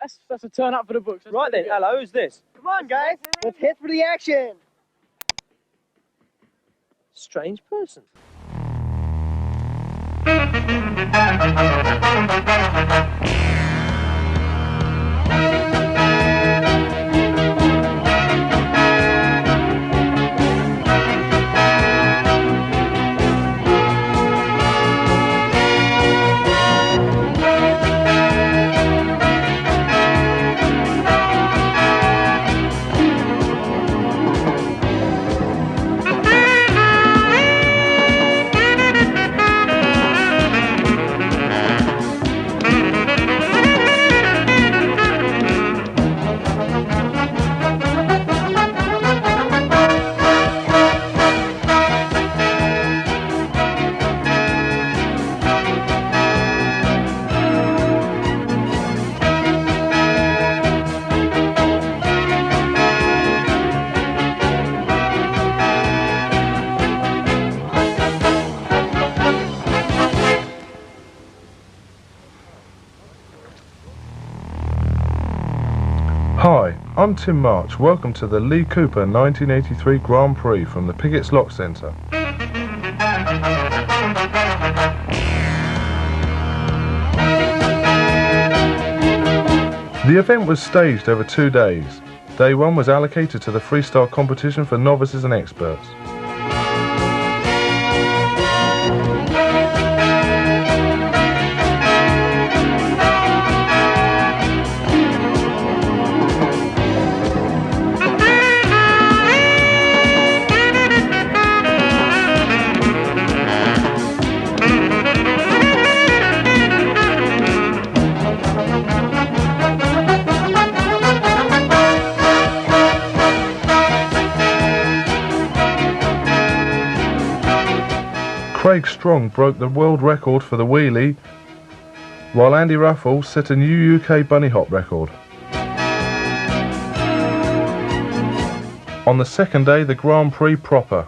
That's a turn up for the books. Right then, hello, who's this? Come on, guys, let's hit for the action. Strange person. Hi, I'm Tim March. Welcome to the Lee Cooper 1983 Grand Prix from the PRIX Lock Centre. The event was staged over 2 days. Day 1 was allocated to the freestyle competition for novices and experts. Craig Strong broke the world record for the wheelie, while Andy Ruffell set a new UK bunny hop record. On the second day, the Grand Prix proper.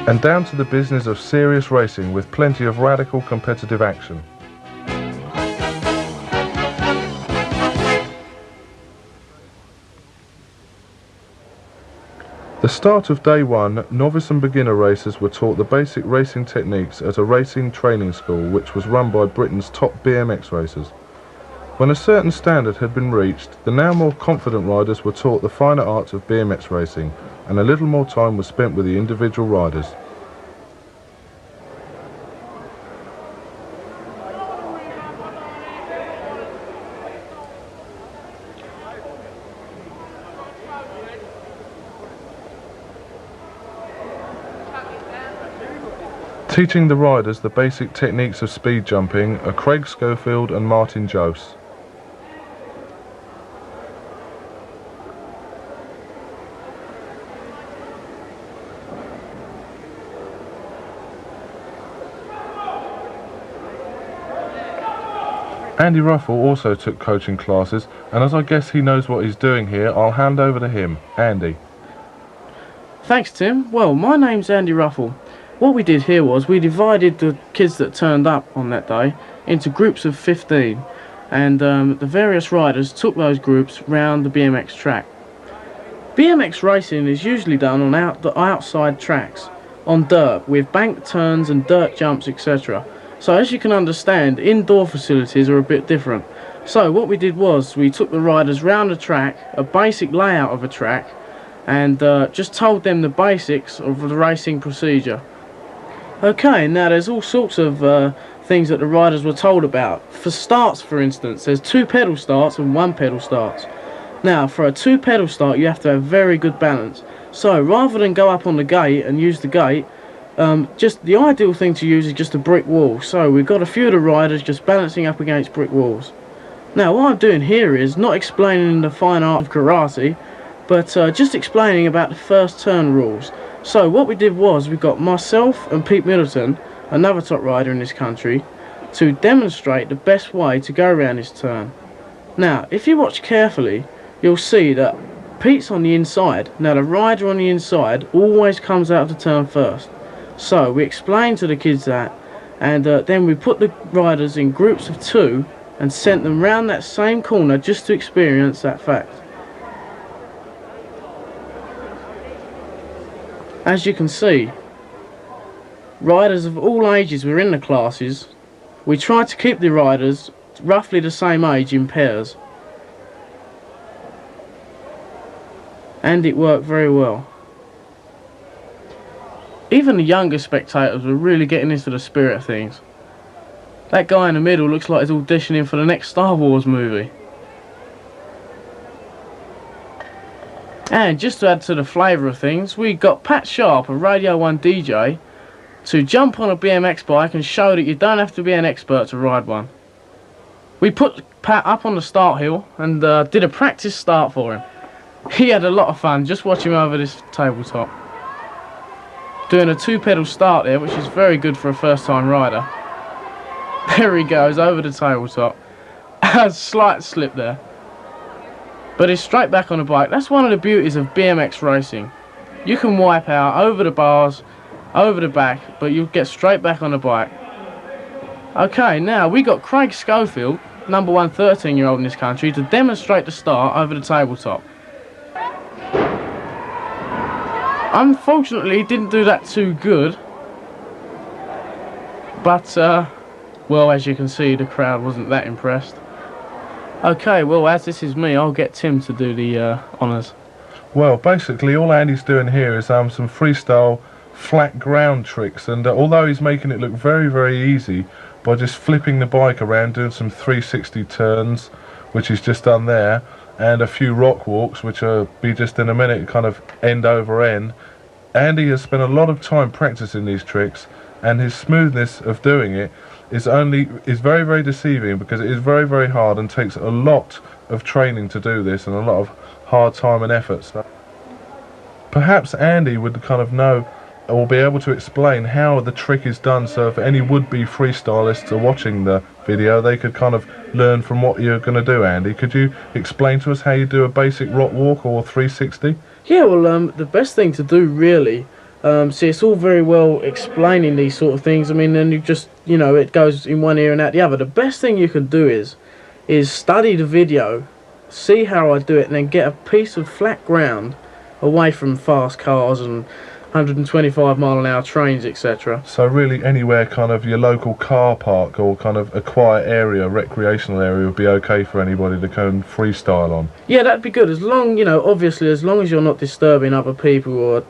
And down to the business of serious racing with plenty of radical competitive action. The start of day 1, novice and beginner racers were taught the basic racing techniques at a racing training school which was run by Britain's top BMX racers. When a certain standard had been reached, the now more confident riders were taught the finer arts of BMX racing, and a little more time was spent with the individual riders. Teaching the riders the basic techniques of speed jumping are Craig Schofield and Martin Jose. Andy Ruffell also took coaching classes, and as I guess he knows what he's doing here, I'll hand over to him. Andy. Thanks, Tim. Well, my name's Andy Ruffell. What we did here was we divided the kids that turned up on that day into groups of 15, and the various riders took those groups round the BMX track. BMX racing is usually done on the outside tracks, on dirt, with bank turns and dirt jumps, etc. So as you can understand, indoor facilities are a bit different. So what we did was we took the riders round the track, a basic layout of a track, and just told them the basics of the racing procedure. Okay, now there's all sorts of things that the riders were told about. For starts, for instance, there's 2 pedal starts and 1 pedal starts. Now, for a 2 pedal start, you have to have very good balance. So, rather than go up on the gate and use the gate, just the ideal thing to use is just a brick wall. So, we've got a few of the riders just balancing up against brick walls. Now, what I'm doing here is not explaining the fine art of karate, but just explaining about the first turn rules. So what we did was we got myself and Pete Middleton, another top rider in this country, to demonstrate the best way to go around this turn. Now if you watch carefully, you'll see that Pete's on the inside. Now the rider on the inside always comes out of the turn first. So we explained to the kids that, and then we put the riders in groups of 2 and sent them round that same corner just to experience that fact. As you can see, riders of all ages were in the classes. We tried to keep the riders roughly the same age in pairs, and it worked very well. Even the younger spectators were really getting into the spirit of things. That guy in the middle looks like he's auditioning for the next Star Wars movie. And just to add to the flavour of things, we got Pat Sharp, a Radio 1 DJ, to jump on a BMX bike and show that you don't have to be an expert to ride one. We put Pat up on the start hill and did a practice start for him. He had a lot of fun just watching him over this tabletop. Doing a 2-pedal start there, which is very good for a first time rider. There he goes over the tabletop. A slight slip there, but he's straight back on the bike. That's one of the beauties of BMX racing. You can wipe out over the bars, over the back, but you'll get straight back on the bike. Okay, now we got Craig Schofield, number 1 13-year-old in this country, to demonstrate the start over the tabletop. Unfortunately, he didn't do that too good, but well, as you can see, the crowd wasn't that impressed. Okay, well, as this is me, I'll get Tim to do the honours. Well, basically all Andy's doing here is some freestyle flat ground tricks, and although he's making it look very, very easy by just flipping the bike around, doing some 360 turns, which he's just done there, and a few rock walks, which will be just in a minute, kind of end over end. Andy has spent a lot of time practicing these tricks, and his smoothness of doing it is very, very deceiving, because it is very, very hard and takes a lot of training to do this, and a lot of hard time and effort. So perhaps Andy would kind of know or be able to explain how the trick is done, so if any would-be freestylists are watching the video, they could kind of learn from what you're going to do. Andy, could you explain to us how you do a basic rock walk or 360? Yeah, well, the best thing to do really, see, it's all very well explaining these sort of things. I mean, then you just, you know, it goes in one ear and out the other. The best thing you can do is study the video, see how I do it, and then get a piece of flat ground away from fast cars and 125-mile-an-hour trains, etc. So really anywhere, kind of your local car park or kind of a quiet area, recreational area, would be okay for anybody to go and freestyle on? Yeah, that'd be good, as long, you know, obviously as long as you're not disturbing other people or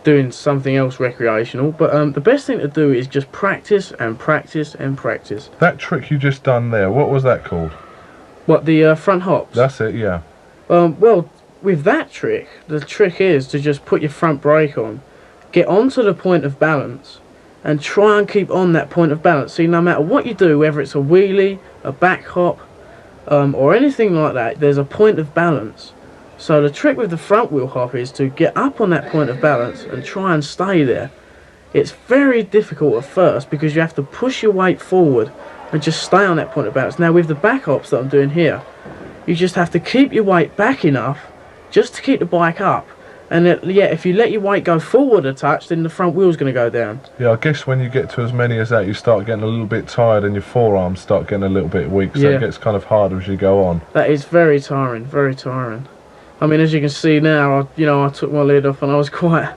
doing something else recreational. But the best thing to do is just practice and practice and practice. That trick you just done there, what was that called? What, the front hops? That's it, yeah. Well, with that trick, the trick is to just put your front brake on, get onto the point of balance, and try and keep on that point of balance. See, no matter what you do, whether it's a wheelie, a back hop, or anything like that, there's a point of balance. So the trick with the front wheel hop is to get up on that point of balance and try and stay there. It's very difficult at first because you have to push your weight forward and just stay on that point of balance. Now with the back hops that I'm doing here, you just have to keep your weight back enough just to keep the bike up. And yeah, if you let your weight go forward a touch, then the front wheel's going to go down. Yeah, I guess when you get to as many as that, you start getting a little bit tired and your forearms start getting a little bit weak, so yeah, it gets kind of harder as you go on. That is very tiring, very tiring. I mean, as you can see now, I took my lid off and I was quite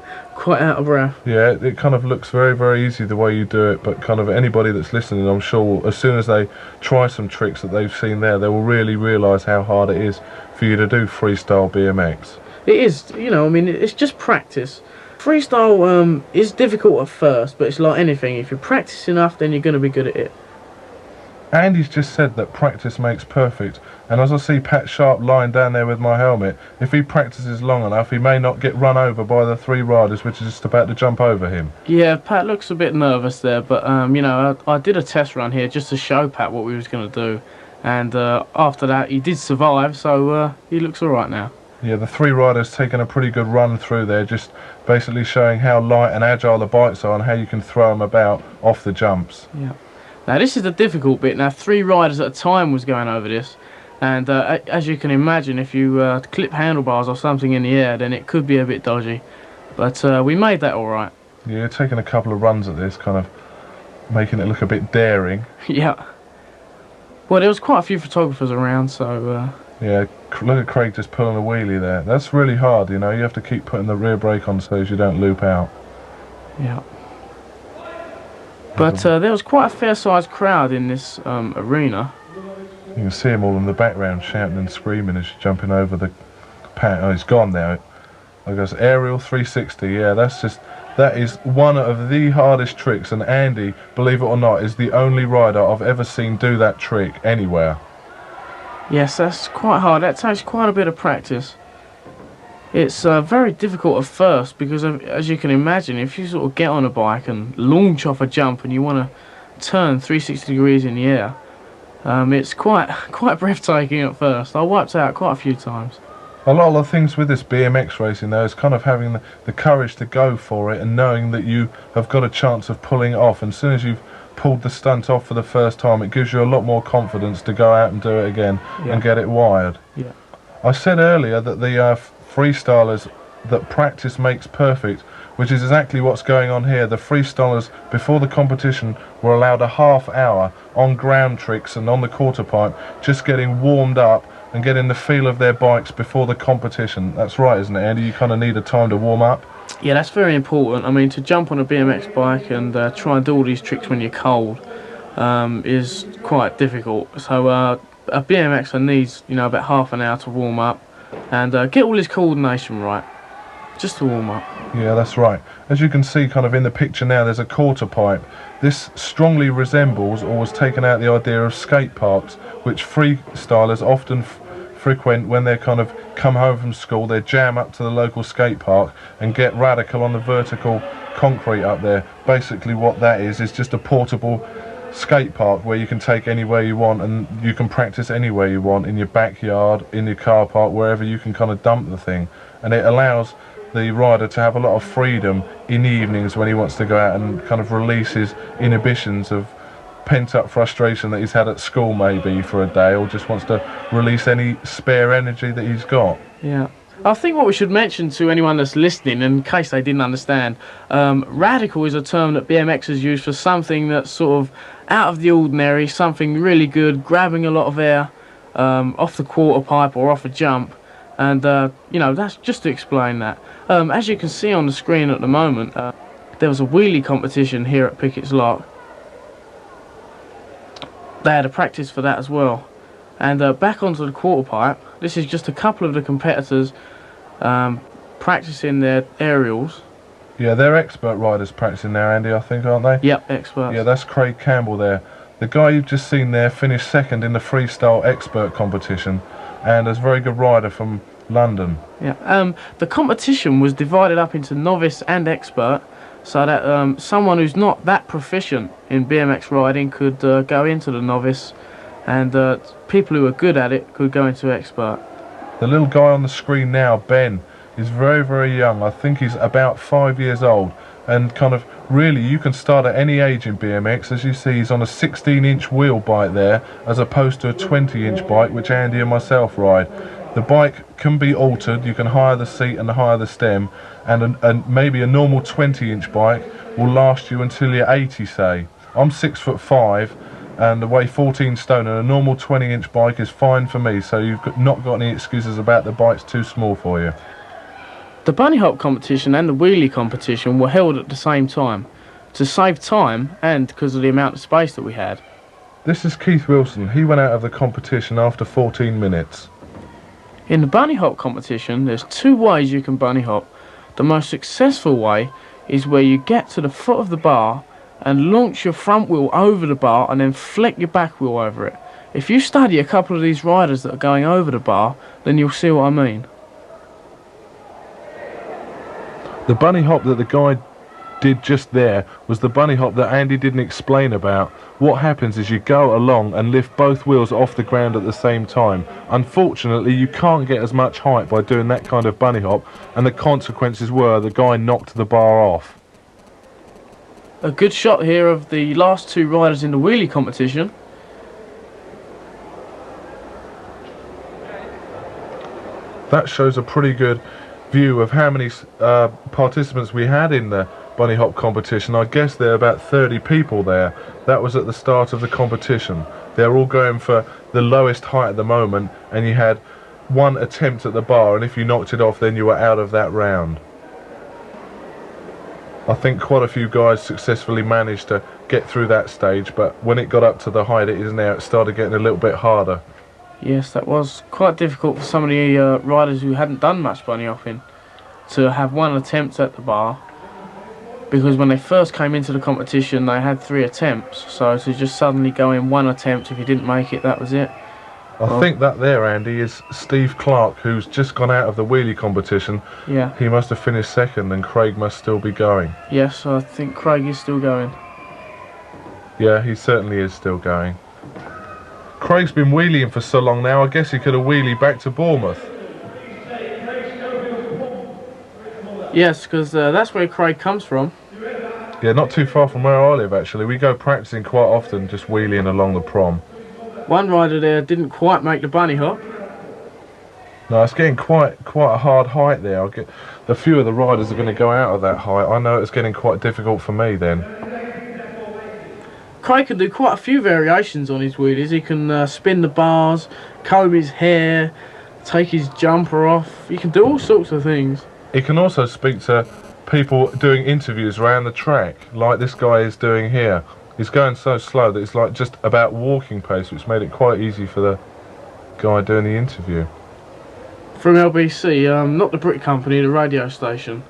out of breath. Yeah, it kind of looks very, very easy the way you do it, but kind of anybody that's listening, I'm sure as soon as they try some tricks that they've seen there, they will really realise how hard it is for you to do freestyle BMX. It is, I mean, it's just practice. Freestyle is difficult at first, but it's like anything. If you practice enough, then you're going to be good at it. Andy's just said that practice makes perfect, and as I see Pat Sharp lying down there with my helmet, if he practices long enough, he may not get run over by the 3 riders which are just about to jump over him. Yeah, Pat looks a bit nervous there, but I did a test run here just to show Pat what we was going to do, and after that he did survive, so he looks alright now. Yeah, the 3 riders taking a pretty good run through there, just basically showing how light and agile the bikes are and how you can throw them about off the jumps. Yeah. Now this is the difficult bit. Now 3 riders at a time was going over this, and as you can imagine, if you clip handlebars or something in the air, then it could be a bit dodgy. But we made that alright. Yeah, taking a couple of runs at this, kind of making it look a bit daring. Yeah. Well, there was quite a few photographers around, so... Yeah, look at Craig just pulling a wheelie there. That's really hard, you know. You have to keep putting the rear brake on so as you don't loop out. Yeah. But there was quite a fair-sized crowd in this arena. You can see him all in the background shouting and screaming as you're jumping over the pan. Oh, he's gone now. I guess aerial 360. Yeah, that is one of the hardest tricks, and Andy, believe it or not, is the only rider I've ever seen do that trick anywhere. Yes, that's quite hard. That takes quite a bit of practice. It's very difficult at first because, as you can imagine, if you sort of get on a bike and launch off a jump and you want to turn 360 degrees in the air, it's quite breathtaking at first. I wiped out quite a few times. A lot of the things with this BMX racing though is kind of having the courage to go for it and knowing that you have got a chance of pulling it off. And as soon as you've pulled the stunt off for the first time, it gives you a lot more confidence to go out and do it again and get it wired. Yeah. I said earlier that the freestylers, that practice makes perfect, which is exactly what's going on here. The freestylers before the competition were allowed a half hour on ground tricks and on the quarter pipe, just getting warmed up and getting the feel of their bikes before the competition. That's right, isn't it, Andy? You kind of need a time to warm up. Yeah, that's very important. I mean, to jump on a BMX bike and try and do all these tricks when you're cold is quite difficult. So a BMXer needs, you know, about half an hour to warm up and get all his coordination right, just to warm up. Yeah, that's right. As you can see kind of in the picture now, there's a quarter pipe. This strongly resembles or was taken out the idea of skate parks, which freestylers often frequent when they kind of come home from school. They jam up to the local skate park and get radical on the vertical concrete up there. Basically what that is just a portable skate park where you can take anywhere you want and you can practice anywhere you want, in your backyard, in your car park, wherever you can kind of dump the thing. And it allows the rider to have a lot of freedom in the evenings when he wants to go out and kind of release his inhibitions of pent-up frustration that he's had at school maybe for a day, or just wants to release any spare energy that he's got. Yeah. I think what we should mention to anyone that's listening, in case they didn't understand, radical is a term that BMXers use for something that's sort of out of the ordinary, something really good, grabbing a lot of air off the quarter pipe or off a jump. And, you know, that's just to explain that. As you can see on the screen at the moment, there was a wheelie competition here at Pickett's Lock. They had a practice for that as well. And back onto the quarter pipe, this is just a couple of the competitors practicing their aerials. Yeah, they're expert riders practicing now, Andy, I think, aren't they? Yep, experts. Yeah, that's Craig Campbell there. The guy you've just seen there finished second in the freestyle expert competition and is a very good rider from London. Yeah. The competition was divided up into novice and expert, so that someone who's not that proficient in BMX riding could go into the novice, and people who are good at it could go into expert. The little guy on the screen now, Ben, is very, very young. I think he's about 5 years old, and kind of really you can start at any age in BMX. As you see, he's on a 16-inch wheel bike there, as opposed to a 20-inch bike which Andy and myself ride. The bike can be altered. You can hire the seat and hire the stem, and maybe a normal 20-inch bike will last you until you're 80, say. I'm 6'5" and weigh 14 stone, and a normal 20-inch bike is fine for me, so you've not got any excuses about the bike's too small for you. The bunny hop competition and the wheelie competition were held at the same time, to save time and because of the amount of space that we had. This is Keith Wilson. He went out of the competition after 14 minutes. In the bunny hop competition, there's two ways you can bunny hop. The most successful way is where you get to the foot of the bar and launch your front wheel over the bar and then flick your back wheel over it. If you study a couple of these riders that are going over the bar, then you'll see what I mean. The bunny hop that the guy did just there was the bunny hop that Andy didn't explain about. What happens is you go along and lift both wheels off the ground at the same time. Unfortunately, you can't get as much height by doing that kind of bunny hop, and the consequences were the guy knocked the bar off. A good shot here of the last two riders in the wheelie competition. That shows a pretty good view of how many participants we had in the bunny hop competition. I guess there are about 30 people there. That was at the start of the competition. They're all going for the lowest height at the moment, and you had one attempt at the bar, and if you knocked it off then you were out of that round. I think quite a few guys successfully managed to get through that stage, but when it got up to the height it is now, it started getting a little bit harder. Yes, that was quite difficult for some of the riders who hadn't done much bunny hopping to have one attempt at the bar, because when they first came into the competition they had 3 attempts, so to just suddenly go in one attempt, if you didn't make it, that was it. I think that there, Andy, is Steve Clark, who's just gone out of the wheelie competition. Yeah. He must have finished second, and Craig must still be going. Yes, I think Craig is still going. Yeah, he certainly is still going. Craig's been wheeling for so long now, I guess he could have wheelied back to Bournemouth. Yes, because that's where Craig comes from. Yeah, not too far from where I live, actually. We go practicing quite often, just wheeling along the prom. One rider there didn't quite make the bunny hop. No, it's getting quite a hard height there. A few of the riders are going to go out of that height. I know it's getting quite difficult for me then. Craig can do quite a few variations on his wheelies. He can spin the bars, comb his hair, take his jumper off. He can do all sorts of things. He can also speak to people doing interviews around the track, like this guy is doing here. He's going so slow that it's like just about walking pace, which made it quite easy for the guy doing the interview. From LBC, not the brick company, the radio station.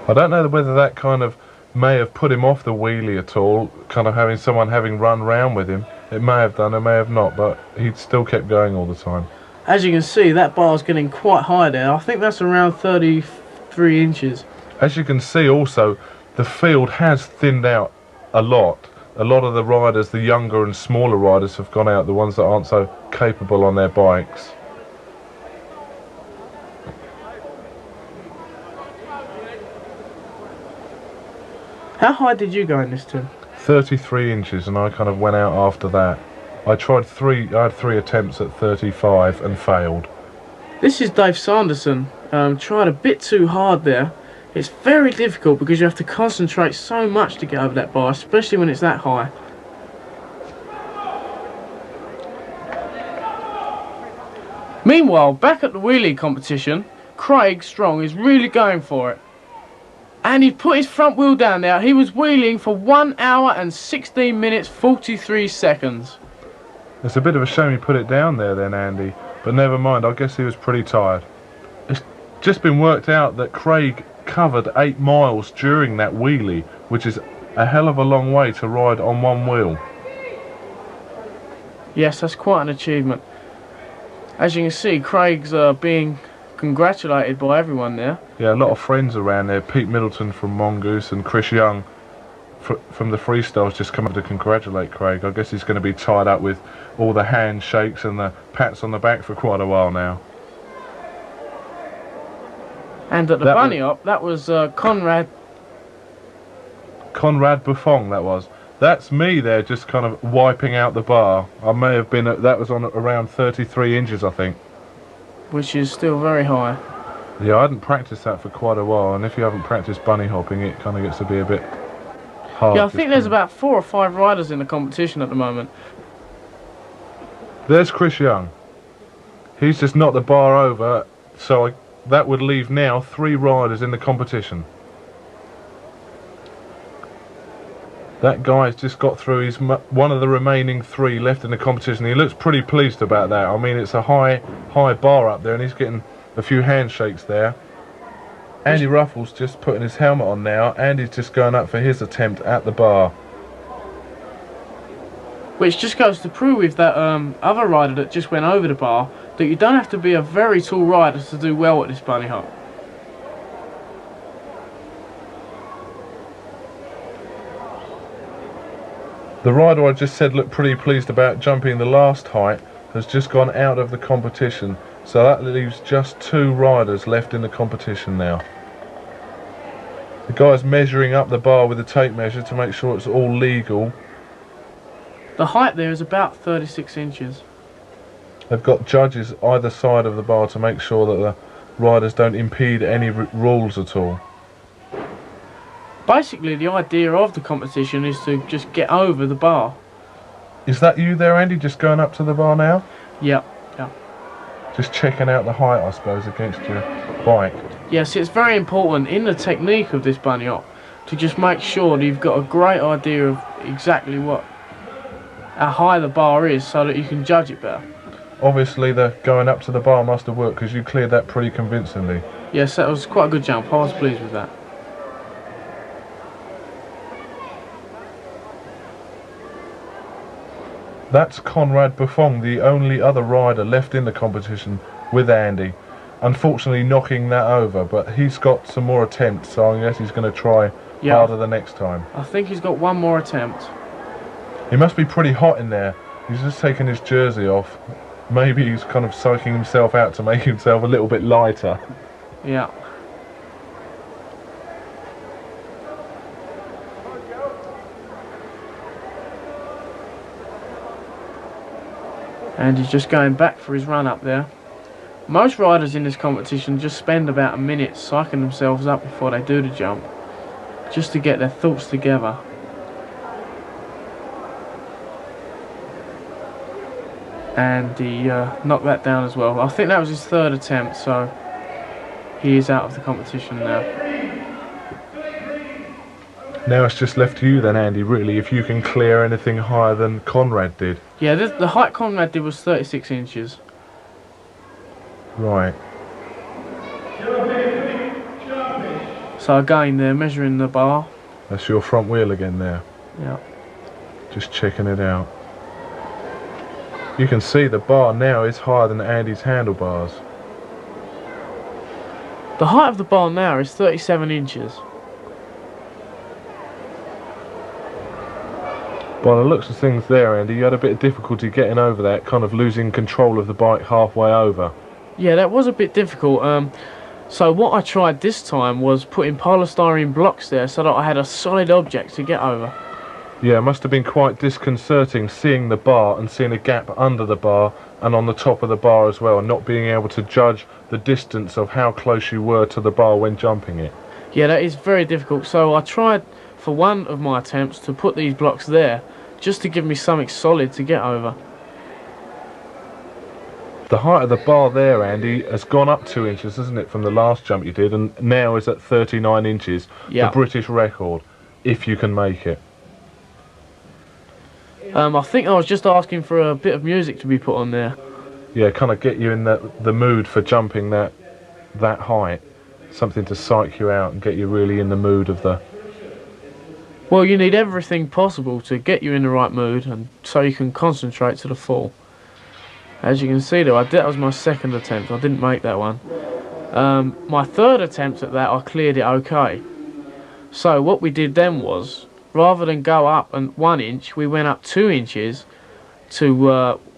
I don't know whether that kind of may have put him off the wheelie at all, kind of having someone having run round with him. It may have done, it may have not, but he still kept going all the time. As you can see, that bar's getting quite high there. I think that's around 33 inches. As you can see also, the field has thinned out a lot. A lot of the riders, the younger and smaller riders, have gone out, the ones that aren't so capable on their bikes. How high did you go in this, Tim? 33 inches, and I kind of went out after that. I had 3 attempts at 35 and failed. This is Dave Sanderson. Tried a bit too hard there. It's very difficult because you have to concentrate so much to get over that bar, especially when it's that high. Meanwhile, back at the wheelie competition, Craig Strong is really going for it. And he put his front wheel down there. He was wheeling for 1 hour and 16 minutes 43 seconds. It's a bit of a shame he put it down there then, Andy, but never mind, I guess he was pretty tired. It's just been worked out that Craig covered 8 miles during that wheelie, which is a hell of a long way to ride on one wheel. Yes, that's quite an achievement. As you can see, Craig's being congratulated by everyone there. Yeah, a lot of friends around there. Pete Middleton from Mongoose and Chris Young from the Freestyle's just come up to congratulate Craig. I guess he's going to be tied up with all the handshakes and the pats on the back for quite a while now. And at the bunny hop, that was Conrad Buffon, that was. That's me there, just kind of wiping out the bar. I may have been that was on around 33 inches, I think. Which is still very high. Yeah, I hadn't practiced that for quite a while, and if you haven't practiced bunny hopping, it kind of gets to be a bit hard. Yeah, I think there's about 4 or 5 riders in the competition at the moment. There's Chris Young. He's just knocked the bar over, so that would leave now 3 riders in the competition. That guy's just got through. He's one of the remaining 3 left in the competition. He looks pretty pleased about that. I mean, it's a high bar up there, and he's getting a few handshakes there. Andy Ruffell's just putting his helmet on now. Andy's just going up for his attempt at the bar. Which just goes to prove with that other rider that just went over the bar that you don't have to be a very tall rider to do well at this bunny hop. The rider I just said looked pretty pleased about jumping the last height has just gone out of the competition, so that leaves just 2 riders left in the competition now. The guy's measuring up the bar with a tape measure to make sure it's all legal. The height there is about 36 inches. They've got judges either side of the bar to make sure that the riders don't impede any rules at all. Basically, the idea of the competition is to just get over the bar. Is that you there, Andy, just going up to the bar now? Yep, yeah. Just checking out the height, I suppose, against your bike. Yes, it's very important in the technique of this bunny hop to just make sure that you've got a great idea of exactly how high the bar is so that you can judge it better. Obviously, the going up to the bar must have worked because you cleared that pretty convincingly. Yes, that was quite a good jump. I was pleased with that. That's Conrad Buffon, the only other rider left in the competition with Andy. Unfortunately knocking that over, but he's got some more attempts, so I guess he's going to try harder the next time. I think he's got one more attempt. He must be pretty hot in there. He's just taking his jersey off. Maybe he's kind of psyching himself out to make himself a little bit lighter. Yeah. And he's just going back for his run up there. Most riders in this competition just spend about a minute psyching themselves up before they do the jump, just to get their thoughts together. And he knocked that down as well. I think that was his third attempt, so he is out of the competition now. Now it's just left to you then, Andy, really, if you can clear anything higher than Conrad did. Yeah, the height Conrad did was 36 inches. Right. So again, they're measuring the bar. That's your front wheel again there. Yeah. Just checking it out. You can see the bar now is higher than Andy's handlebars. The height of the bar now is 37 inches. By the looks of things there, Andy, you had a bit of difficulty getting over that, kind of losing control of the bike halfway over. Yeah, that was a bit difficult. So what I tried this time was putting polystyrene blocks there so that I had a solid object to get over. Yeah, it must have been quite disconcerting seeing the bar and seeing a gap under the bar and on the top of the bar as well, and not being able to judge the distance of how close you were to the bar when jumping it. Yeah, that is very difficult. So I tried for one of my attempts to put these blocks there just to give me something solid to get over. The height of the bar there, Andy, has gone up 2 inches, hasn't it, from the last jump you did, and now is at 39 inches, Yeah. the British record, if you can make it. I think I was just asking for a bit of music to be put on there. Yeah, kind of get you in the mood for jumping that height. Something to psych you out and get you really in the mood of the... Well, you need everything possible to get you in the right mood and so you can concentrate to the full. As you can see though, that was my second attempt. I didn't make that one. My third attempt at that, I cleared it okay. So what we did then was, rather than go up 1 inch, we went up 2 inches to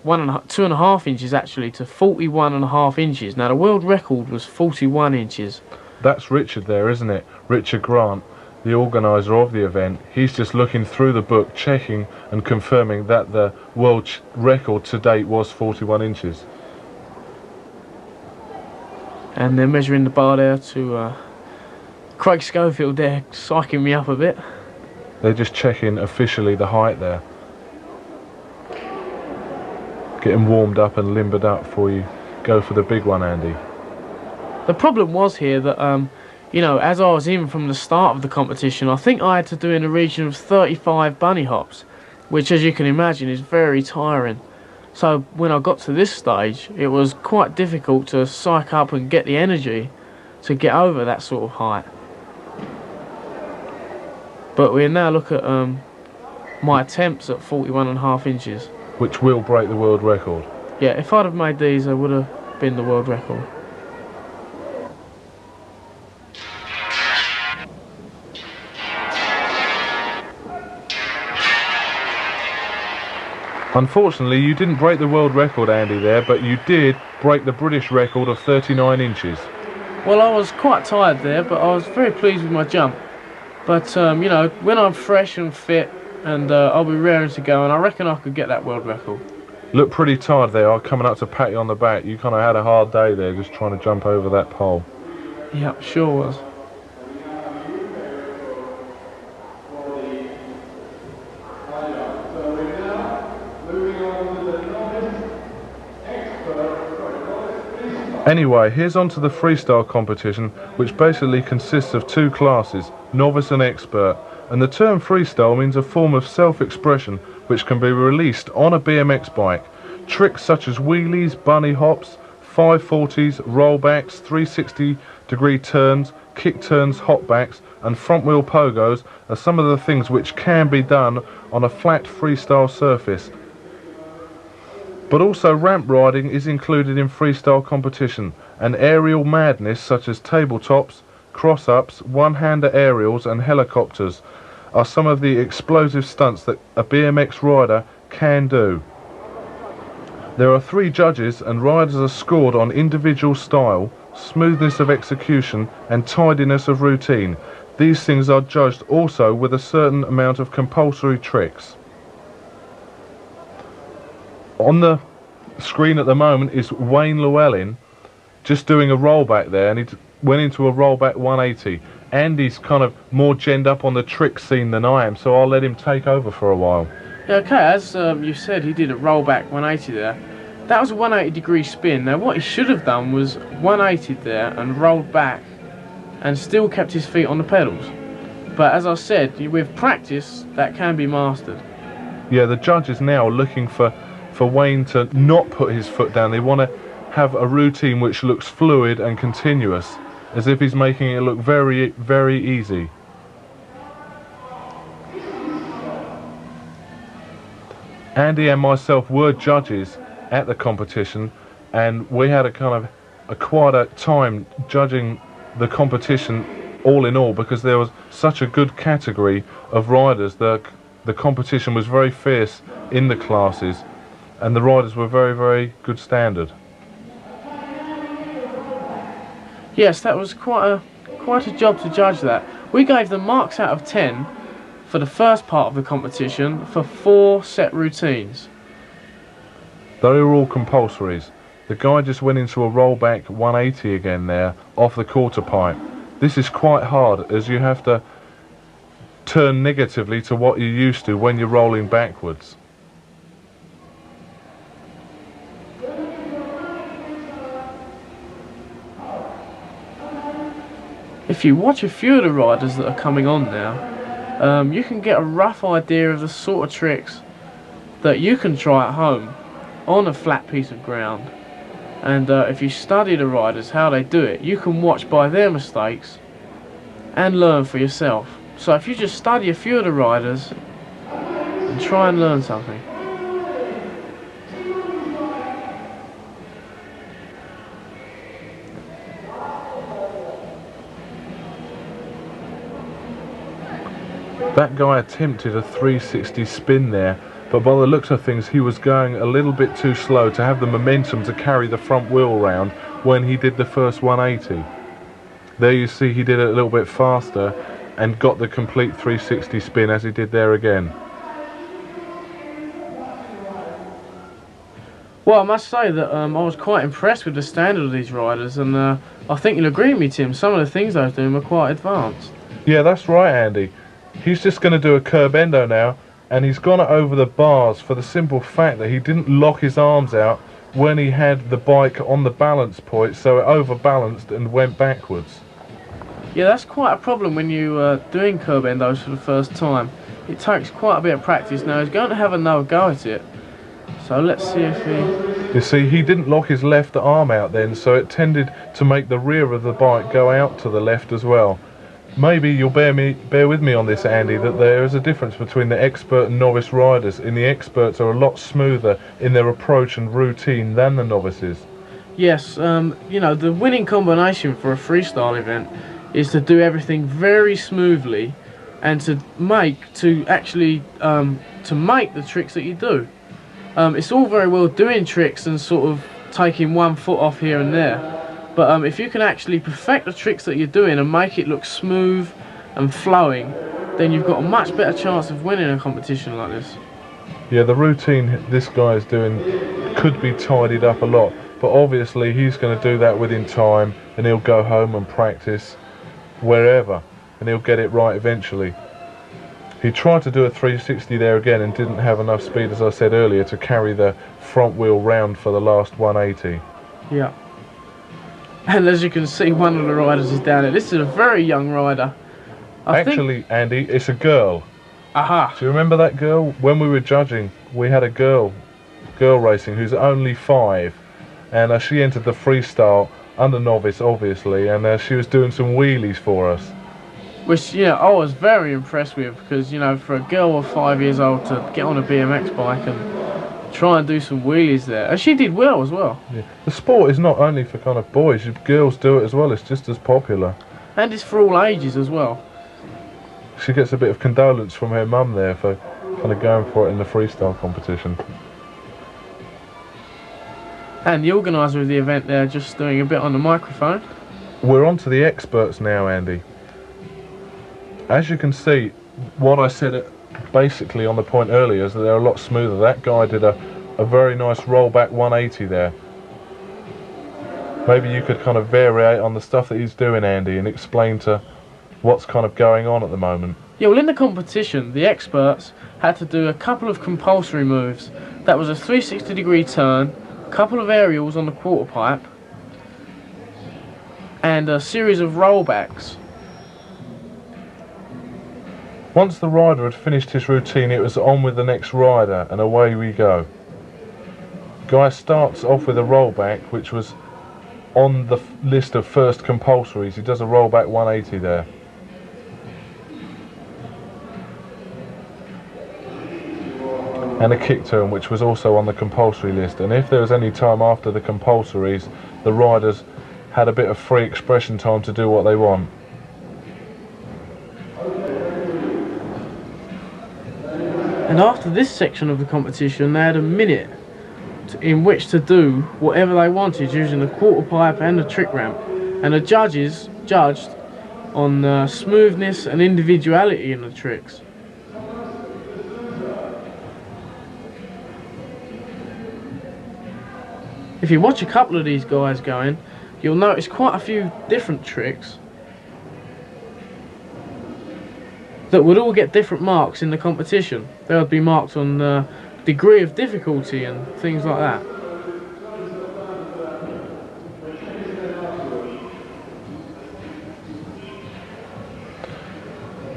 2.5 inches actually to 41.5 inches. Now the world record was 41 inches. That's Richard there, isn't it? Richard Grant, the organiser of the event. He's just looking through the book, checking and confirming that the world record to date was 41 inches. And they're measuring the bar there to Craig Schofield there, psyching me up a bit. They're just checking officially the height there. Getting warmed up and limbered up before you go for the big one, Andy. The problem was here that, you know, as I was in from the start of the competition, I think I had to do in the region of 35 bunny hops, which as you can imagine is very tiring. So when I got to this stage, it was quite difficult to psych up and get the energy to get over that sort of height. But we'll now look at my attempts at 41.5 inches. Which will break the world record. Yeah, if I'd have made these, I would have been the world record. Unfortunately, you didn't break the world record, Andy, there, but you did break the British record of 39 inches. Well, I was quite tired there, but I was very pleased with my jump. But, you know, when I'm fresh and fit, and I'll be raring to go, and I reckon I could get that world record. Look pretty tired there. I'm coming up to pat you on the back. You kind of had a hard day there just trying to jump over that pole. Yep, sure was. Anyway, here's on to the freestyle competition, which basically consists of two classes, novice and expert. And the term freestyle means a form of self-expression which can be released on a BMX bike. Tricks such as wheelies, bunny hops, 540s, rollbacks, 360-degree turns, kick turns, hopbacks and front wheel pogos are some of the things which can be done on a flat freestyle surface. But also ramp riding is included in freestyle competition, and aerial madness such as tabletops, cross-ups, one-hander aerials and helicopters are some of the explosive stunts that a BMX rider can do. There are 3 judges and riders are scored on individual style, smoothness of execution and tidiness of routine. These things are judged also with a certain amount of compulsory tricks. On the screen at the moment is Wayne Llewellyn just doing a rollback there, and he went into a rollback 180. Andy's kind of more genned up on the trick scene than I am, so I'll let him take over for a while. Yeah, okay, as you said, he did a rollback 180 there. That was a 180-degree spin. Now what he should have done was 180'd there and rolled back and still kept his feet on the pedals. But as I said, with practice that can be mastered. Yeah, the judge is now looking for Wayne to not put his foot down. They want to have a routine which looks fluid and continuous, as if he's making it look very, very easy. Andy and myself were judges at the competition, and we had quite a time judging the competition all in all, because there was such a good category of riders. The competition was very fierce in the classes, and the riders were very, very good standard. Yes, that was quite a job to judge that. We gave them marks out of 10 for the first part of the competition for 4 set routines. They were all compulsories. The guy just went into a rollback 180 again there, off the quarter pipe. This is quite hard, as you have to turn negatively to what you're used to when you're rolling backwards. If you watch a few of the riders that are coming on now, you can get a rough idea of the sort of tricks that you can try at home on a flat piece of ground. And if you study the riders, how they do it, you can watch by their mistakes and learn for yourself. So if you just study a few of the riders and try and learn something. That guy attempted a 360 spin there, but by the looks of things he was going a little bit too slow to have the momentum to carry the front wheel round when he did the first 180. There you see he did it a little bit faster and got the complete 360 spin as he did there again. Well, I must say that I was quite impressed with the standard of these riders, and I think you'll agree with me, Tim, some of the things I was doing were quite advanced. Yeah, that's right, Andy. He's just going to do a curb endo now, and he's gone over the bars for the simple fact that he didn't lock his arms out when he had the bike on the balance point, so it overbalanced and went backwards. Yeah, that's quite a problem when you're doing curb endos for the first time. It takes quite a bit of practice. Now he's going to have another go at it, so let's see if he... You see, he didn't lock his left arm out then, so it tended to make the rear of the bike go out to the left as well. Maybe you'll bear with me on this, Andy, that there is a difference between the expert and novice riders. And the experts are a lot smoother in their approach and routine than the novices. Yes, you know, the winning combination for a freestyle event is to do everything very smoothly and to make the tricks that you do. It's all very well doing tricks and sort of taking one foot off here and there. But if you can actually perfect the tricks that you're doing and make it look smooth and flowing, then you've got a much better chance of winning a competition like this. Yeah, the routine this guy is doing could be tidied up a lot, but obviously he's going to do that within time, and he'll go home and practice wherever, and he'll get it right eventually. He tried to do a 360 there again and didn't have enough speed, as I said earlier, to carry the front wheel round for the last 180. Yeah. And as you can see, one of the riders is down there. This is a very young rider. Actually, Andy, it's a girl. Aha. Do you remember that girl? When we were judging, we had a girl racing who's only 5, and she entered the freestyle under novice, obviously, and she was doing some wheelies for us. Which, yeah, I was very impressed with, because, you know, for a girl of 5 years old to get on a BMX bike and try and do some wheelies there. And she did well as well. Yeah. The sport is not only for kind of boys, girls do it as well, it's just as popular. And it's for all ages as well. She gets a bit of condolence from her mum there for kind of going for it in the freestyle competition. And the organiser of the event there just doing a bit on the microphone. We're on to the experts now, Andy. As you can see, what I said basically on the point earlier is that they're a lot smoother. That guy did a very nice rollback 180 there. Maybe you could kind of vary on the stuff that he's doing, Andy, and explain to what's kind of going on at the moment. Yeah, well, in the competition, the experts had to do a couple of compulsory moves. That was a 360-degree turn, a couple of aerials on the quarter pipe, and a series of rollbacks. Once the rider had finished his routine, it was on with the next rider, and away we go. Guy starts off with a rollback, which was on the list of first compulsories. He does a rollback 180 there. And a kick turn, which was also on the compulsory list. And if there was any time after the compulsories, the riders had a bit of free expression time to do what they want. And after this section of the competition, they had a minute in which to do whatever they wanted using the quarter pipe and the trick ramp. And the judges judged on smoothness and individuality in the tricks. If you watch a couple of these guys going, you'll notice quite a few different tricks that would all get different marks in the competition. They would be marked on degree of difficulty and things like that.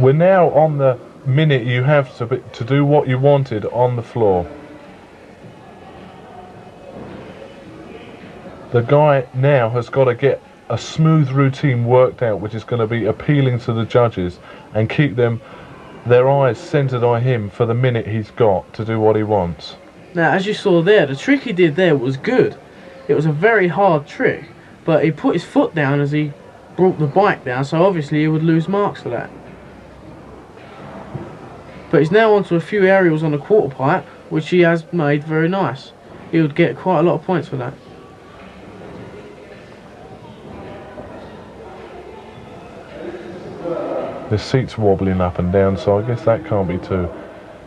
We're now on the minute you have to do what you wanted on the floor. The guy now has got to get a smooth routine worked out, which is going to be appealing to the judges and keep their eyes centered on him for the minute he's got to do what he wants. Now, as you saw there, the trick he did there was good. It was a very hard trick, but he put his foot down as he brought the bike down, so obviously he would lose marks for that. But he's now onto a few aerials on the quarter pipe, which he has made very nice. He would get quite a lot of points for that. The seat's wobbling up and down, so I guess that can't be too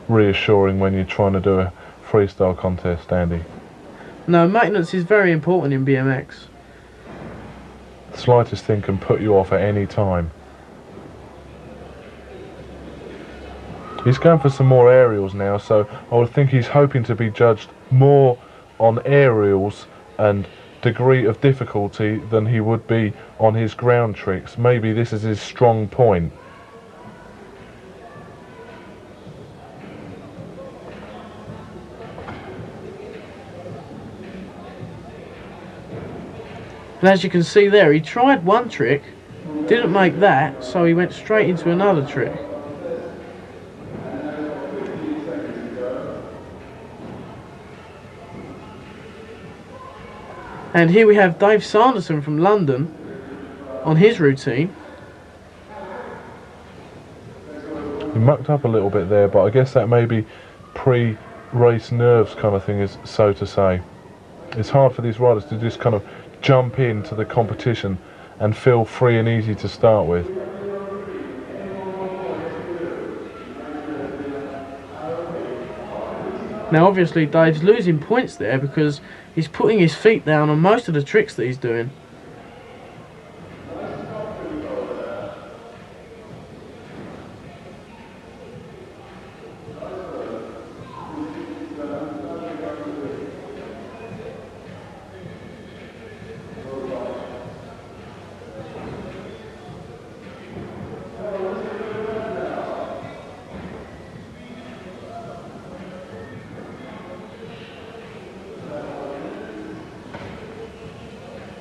reassuring when you're trying to do a freestyle contest, Andy. No, maintenance is very important in BMX. The slightest thing can put you off at any time. He's going for some more aerials now, so I would think he's hoping to be judged more on aerials and degree of difficulty than he would be on his ground tricks. Maybe this is his strong point. And as you can see there, he tried one trick, didn't make that, so he went straight into another trick. And here we have Dave Sanderson from London on his routine. He mucked up a little bit there, but I guess that may be pre-race nerves kind of thing, is so to say. It's hard for these riders to just kind of jump into the competition and feel free and easy to start with. Now obviously Dave's losing points there because he's putting his feet down on most of the tricks that he's doing.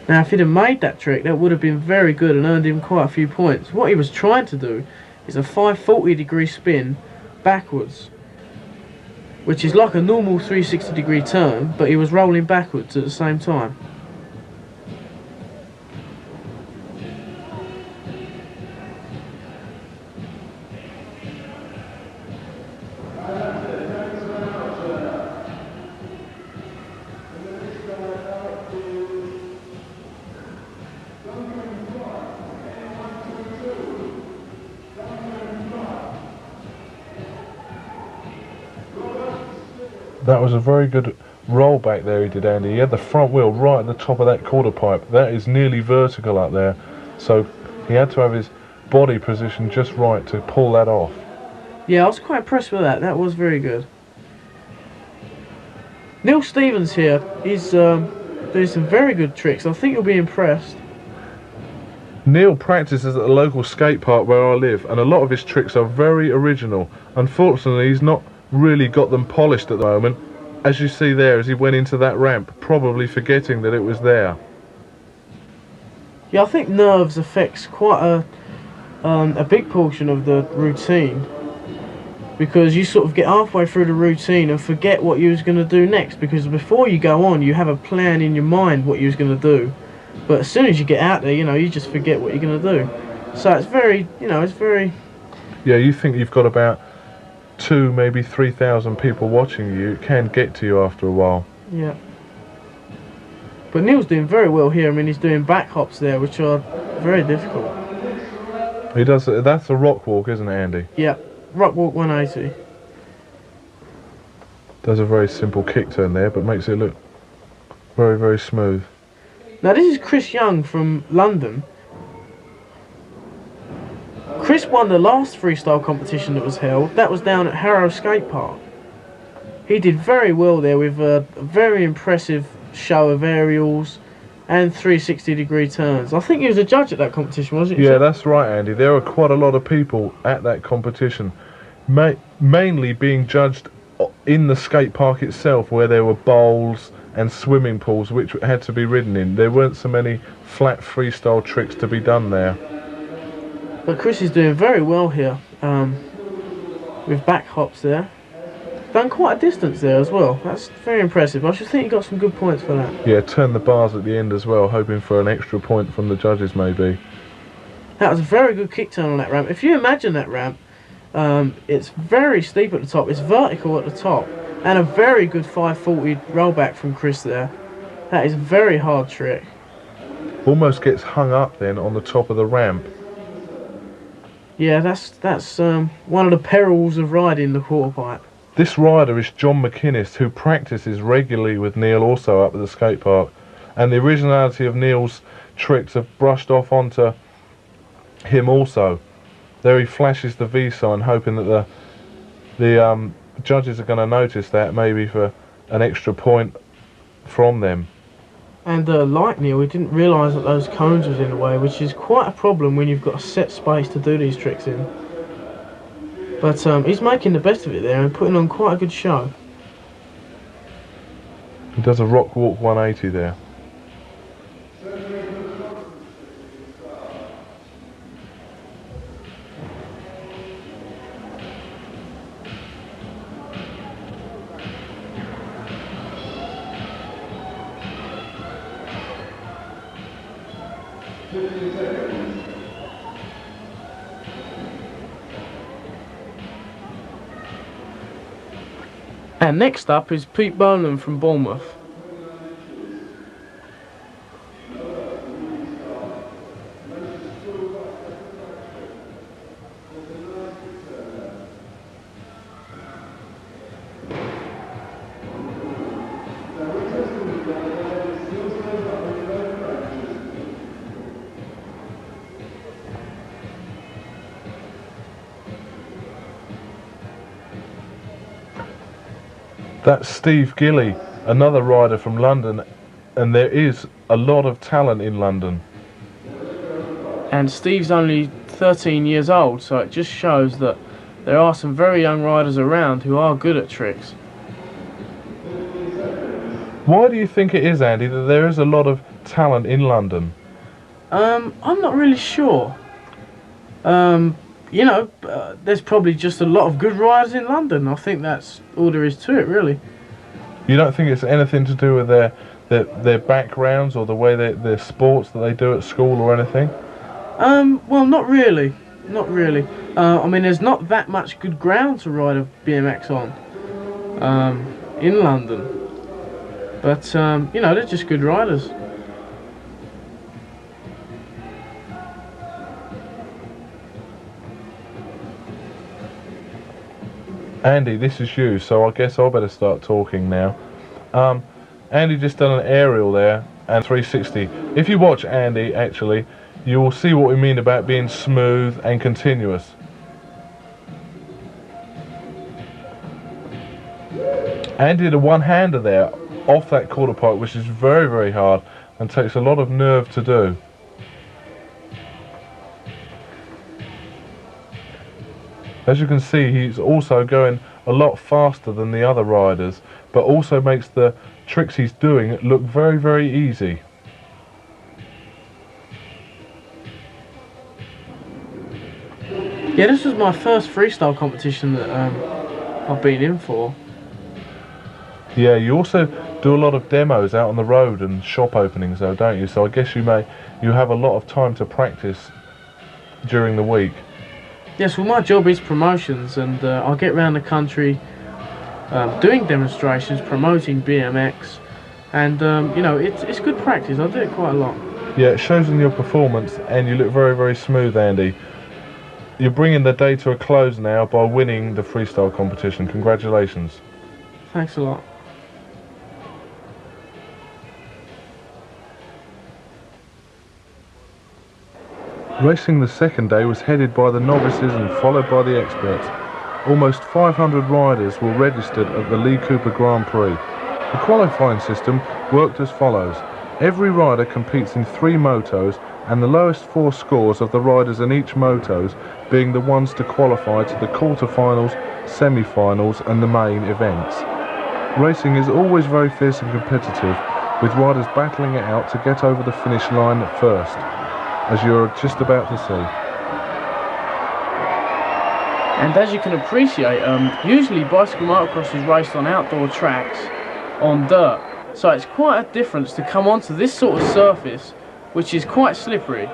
Now if he'd have made that trick, that would have been very good and earned him quite a few points. What he was trying to do is a 540-degree spin backwards, which is like a normal 360-degree turn, but he was rolling backwards at the same time. That was a very good roll back there he did, Andy. He had the front wheel right at the top of that quarter pipe. That is nearly vertical up there, so he had to have his body position just right to pull that off. Yeah, I was quite impressed with that. That was very good. Neil Stevens here, he's doing some very good tricks. I think you'll be impressed. Neil practices at the local skate park where I live, and a lot of his tricks are very original. Unfortunately, he's not really got them polished at the moment, as you see there as he went into that ramp, probably forgetting that it was there. Yeah, I think nerves affects quite a big portion of the routine, because you sort of get halfway through the routine and forget what you was going to do next, because before you go on you have a plan in your mind what you was going to do, but as soon as you get out there, you know, you just forget what you're going to do. So it's very, you know, it's very... Yeah, you think you've got about 2, maybe 3,000 people watching you. It can get to you after a while. Yeah. But Neil's doing very well here. I mean, he's doing back hops there, which are very difficult. He does. That's a rock walk, isn't it, Andy? Yeah, rock walk 180. Does a very simple kick turn there, but makes it look very, very smooth. Now this is Chris Young from London. Chris won the last freestyle competition that was held. That was down at Harrow Skate Park. He did very well there with a very impressive show of aerials and 360-degree turns. I think he was a judge at that competition, wasn't he? Yeah, that's right, Andy. There were quite a lot of people at that competition, mainly being judged in the skate park itself, where there were bowls and swimming pools which had to be ridden in. There weren't so many flat freestyle tricks to be done there. But Chris is doing very well here with back hops there. Done quite a distance there as well. That's very impressive. I should think he got some good points for that. Yeah, turned the bars at the end as well, hoping for an extra point from the judges maybe. That was a very good kick turn on that ramp. If you imagine that ramp, it's very steep at the top, it's vertical at the top, and a very good 540 rollback from Chris there. That is a very hard trick. Almost gets hung up then on the top of the ramp. Yeah, that's one of the perils of riding the quarter pipe. This rider is John McInnes, who practices regularly with Neil also up at the skate park, and the originality of Neil's tricks have brushed off onto him also. There he flashes the V sign, hoping that the judges are going to notice that, maybe for an extra point from them. And like Neil, we didn't realise that those cones was in the way, which is quite a problem when you've got a set space to do these tricks in. But he's making the best of it there and putting on quite a good show. He does a rock walk 180 there. And next up is Pete Boland from Bournemouth. That's Steve Gilly, another rider from London, and there is a lot of talent in London. And Steve's only 13 years old, so it just shows that there are some very young riders around who are good at tricks. Why do you think it is, Andy, that there is a lot of talent in London? I'm not really sure. You know, there's probably just a lot of good riders in London. I think that's all there is to it, really. You don't think it's anything to do with their backgrounds or the way their sports that they do at school or anything? Well, not really. Not really. I mean, there's not that much good ground to ride a BMX on in London. But, you know, they're just good riders. Andy, this is you, so I guess I better start talking now. Andy just done an aerial there and 360. If you watch Andy, actually, you will see what we mean about being smooth and continuous. Andy did a one-hander there off that quarter pipe, which is very, very hard and takes a lot of nerve to do. As you can see, he's also going a lot faster than the other riders, but also makes the tricks he's doing look very, very easy. Yeah, this was my first freestyle competition that I've been in for. Yeah, you also do a lot of demos out on the road and shop openings though, don't you? So I guess you have a lot of time to practice during the week. Yes, well, my job is promotions, and I get around the country doing demonstrations, promoting BMX, and you know, it's good practice. I do it quite a lot. Yeah, it shows in your performance, and you look very, very smooth, Andy. You're bringing the day to a close now by winning the freestyle competition. Congratulations. Thanks a lot. Racing the second day was headed by the novices and followed by the experts. Almost 500 riders were registered at the Lee Cooper Grand Prix. The qualifying system worked as follows. Every rider competes in 3 motos, and the lowest 4 scores of the riders in each motos being the ones to qualify to the quarterfinals, semi-finals and the main events. Racing is always very fierce and competitive, with riders battling it out to get over the finish line first, as you're just about to see. And as you can appreciate, usually bicycle motocross is raced on outdoor tracks on dirt, so it's quite a difference to come onto this sort of surface, which is quite slippery,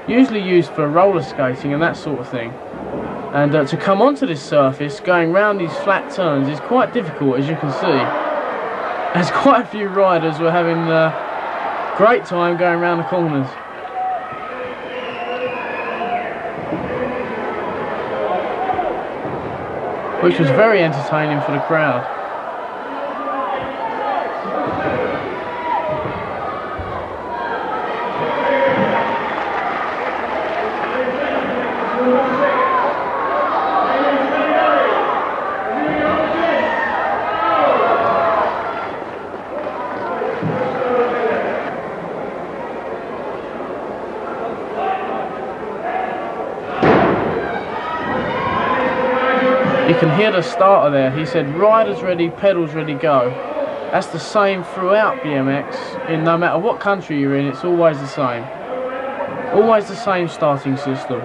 usually used for roller skating and that sort of thing. And to come onto this surface, going round these flat turns, is quite difficult, as you can see. As quite a few riders were having a great time going around the corners. Which was very entertaining for the crowd. You can hear the starter there. He said, "Riders ready, pedals ready, go." That's the same throughout BMX. No matter what country you're in, it's always the same. Always the same starting system.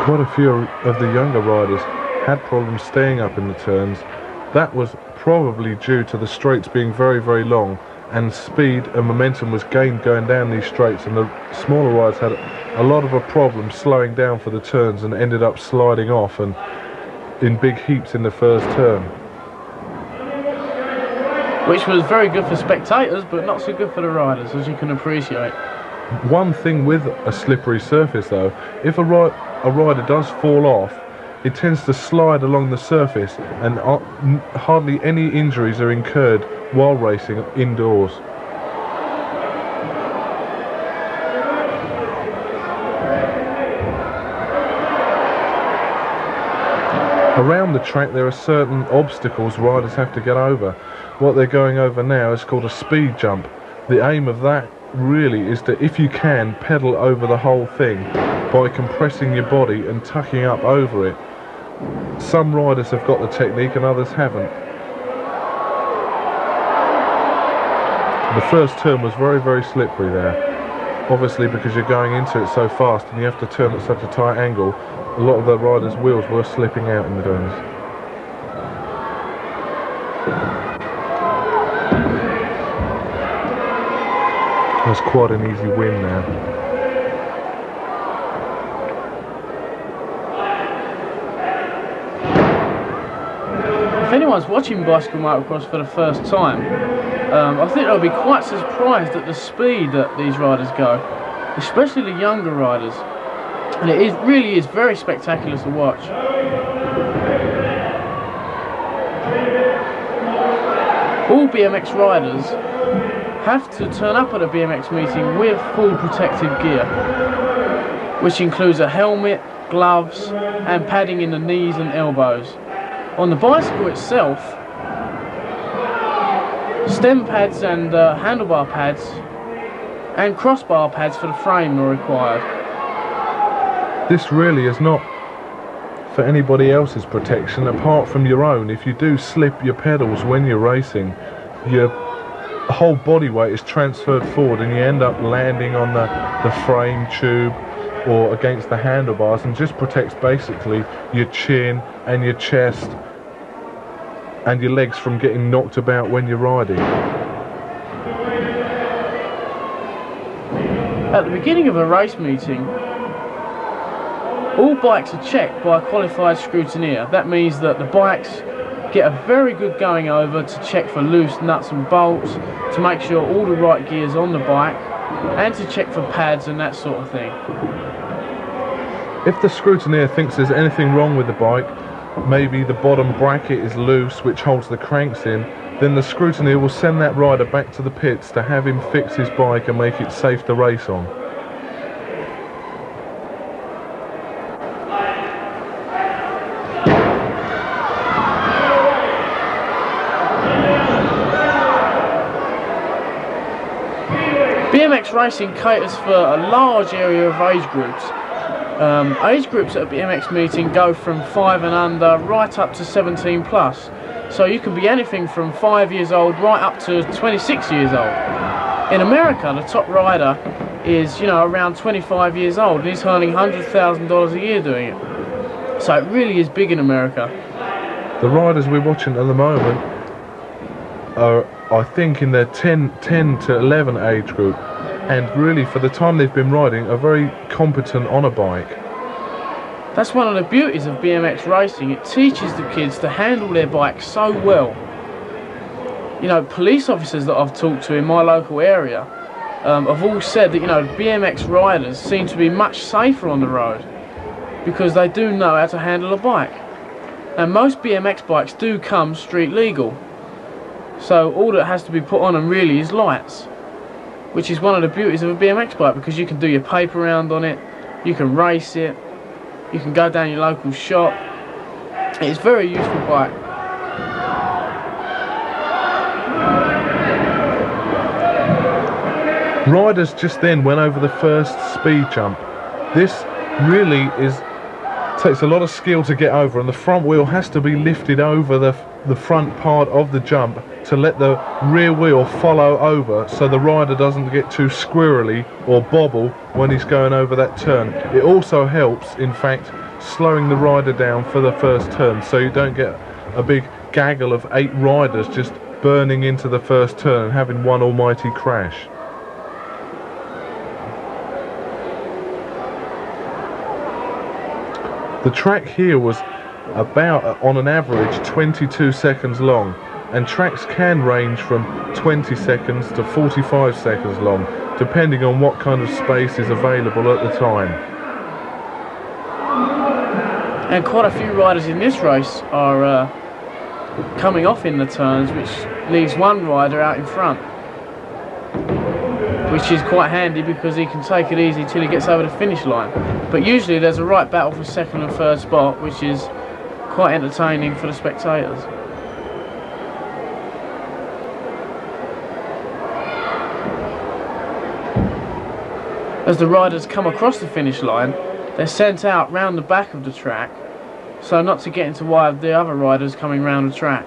Quite a few of the younger riders had problems staying up in the turns. That was probably due to the straights being very, very long, and speed and momentum was gained going down these straights, and the smaller riders had a lot of a problem slowing down for the turns and ended up sliding off and in big heaps in the first turn. Which was very good for spectators, but not so good for the riders, as you can appreciate. One thing with a slippery surface though, if a rider does fall off, it tends to slide along the surface, and hardly any injuries are incurred while racing indoors. Around the track there are certain obstacles riders have to get over. What they're going over now is called a speed jump. The aim of that really is to, if you can, pedal over the whole thing by compressing your body and tucking up over it. Some riders have got the technique and others haven't. The first turn was very, very slippery there. Obviously because you're going into it so fast and you have to turn at such a tight angle, a lot of the riders' wheels were slipping out in the turns. That's quite an easy win now. If anyone's watching bicycle motocross for the first time, I think they'll be quite surprised at the speed that these riders go, especially the younger riders, and it really is very spectacular to watch. All BMX riders have to turn up at a BMX meeting with full protective gear, which includes a helmet, gloves and padding in the knees and elbows. On the bicycle itself, stem pads and handlebar pads and crossbar pads for the frame are required. This really is not for anybody else's protection apart from your own. If you do slip your pedals when you're racing, your whole body weight is transferred forward and you end up landing on the frame tube or against the handlebars, and just protects basically your chin and your chest and your legs from getting knocked about when you're riding. At the beginning of a race meeting, all bikes are checked by a qualified scrutineer. That means that the bikes get a very good going over to check for loose nuts and bolts, to make sure all the right gear's on the bike, and to check for pads and that sort of thing. If the scrutineer thinks there's anything wrong with the bike, maybe the bottom bracket is loose which holds the cranks in, then the scrutineer will send that rider back to the pits to have him fix his bike and make it safe to race on. BMX racing caters for a large area of age groups. Age groups at a BMX meeting go from 5 and under right up to 17 plus. So you can be anything from 5 years old right up to 26 years old. In America, the top rider is, around 25 years old and he's earning $100,000 a year doing it. So it really is big in America. The riders we're watching at the moment are, I think, in their 10 to 11 age group, and really for the time they've been riding are very competent on a bike. That's one of the beauties of BMX racing. It teaches the kids to handle their bikes so well. Police officers that I've talked to in my local area have all said that, BMX riders seem to be much safer on the road because they do know how to handle a bike. And most BMX bikes do come street legal. So all that has to be put on them really is lights, which is one of the beauties of a BMX bike, because you can do your paper round on it, you can race it, you can go down your local shop. It's a very useful bike. Riders just then went over the first speed jump. This really takes a lot of skill to get over, and the front wheel has to be lifted over the front part of the jump to let the rear wheel follow over so the rider doesn't get too squirrely or bobble when he's going over that turn. It also helps, in fact, slowing the rider down for the first turn so you don't get a big gaggle of 8 riders just burning into the first turn and having one almighty crash. The track here was about, on an average, 22 seconds long, and tracks can range from 20 seconds to 45 seconds long, depending on what kind of space is available at the time. And quite a few riders in this race are coming off in the turns, which leaves one rider out in front, which is quite handy because he can take it easy till he gets over the finish line. But usually there's a right battle for second and third spot, which is quite entertaining for the spectators. As the riders come across the finish line, they're sent out round the back of the track, so not to get into the way of the other riders coming round the track.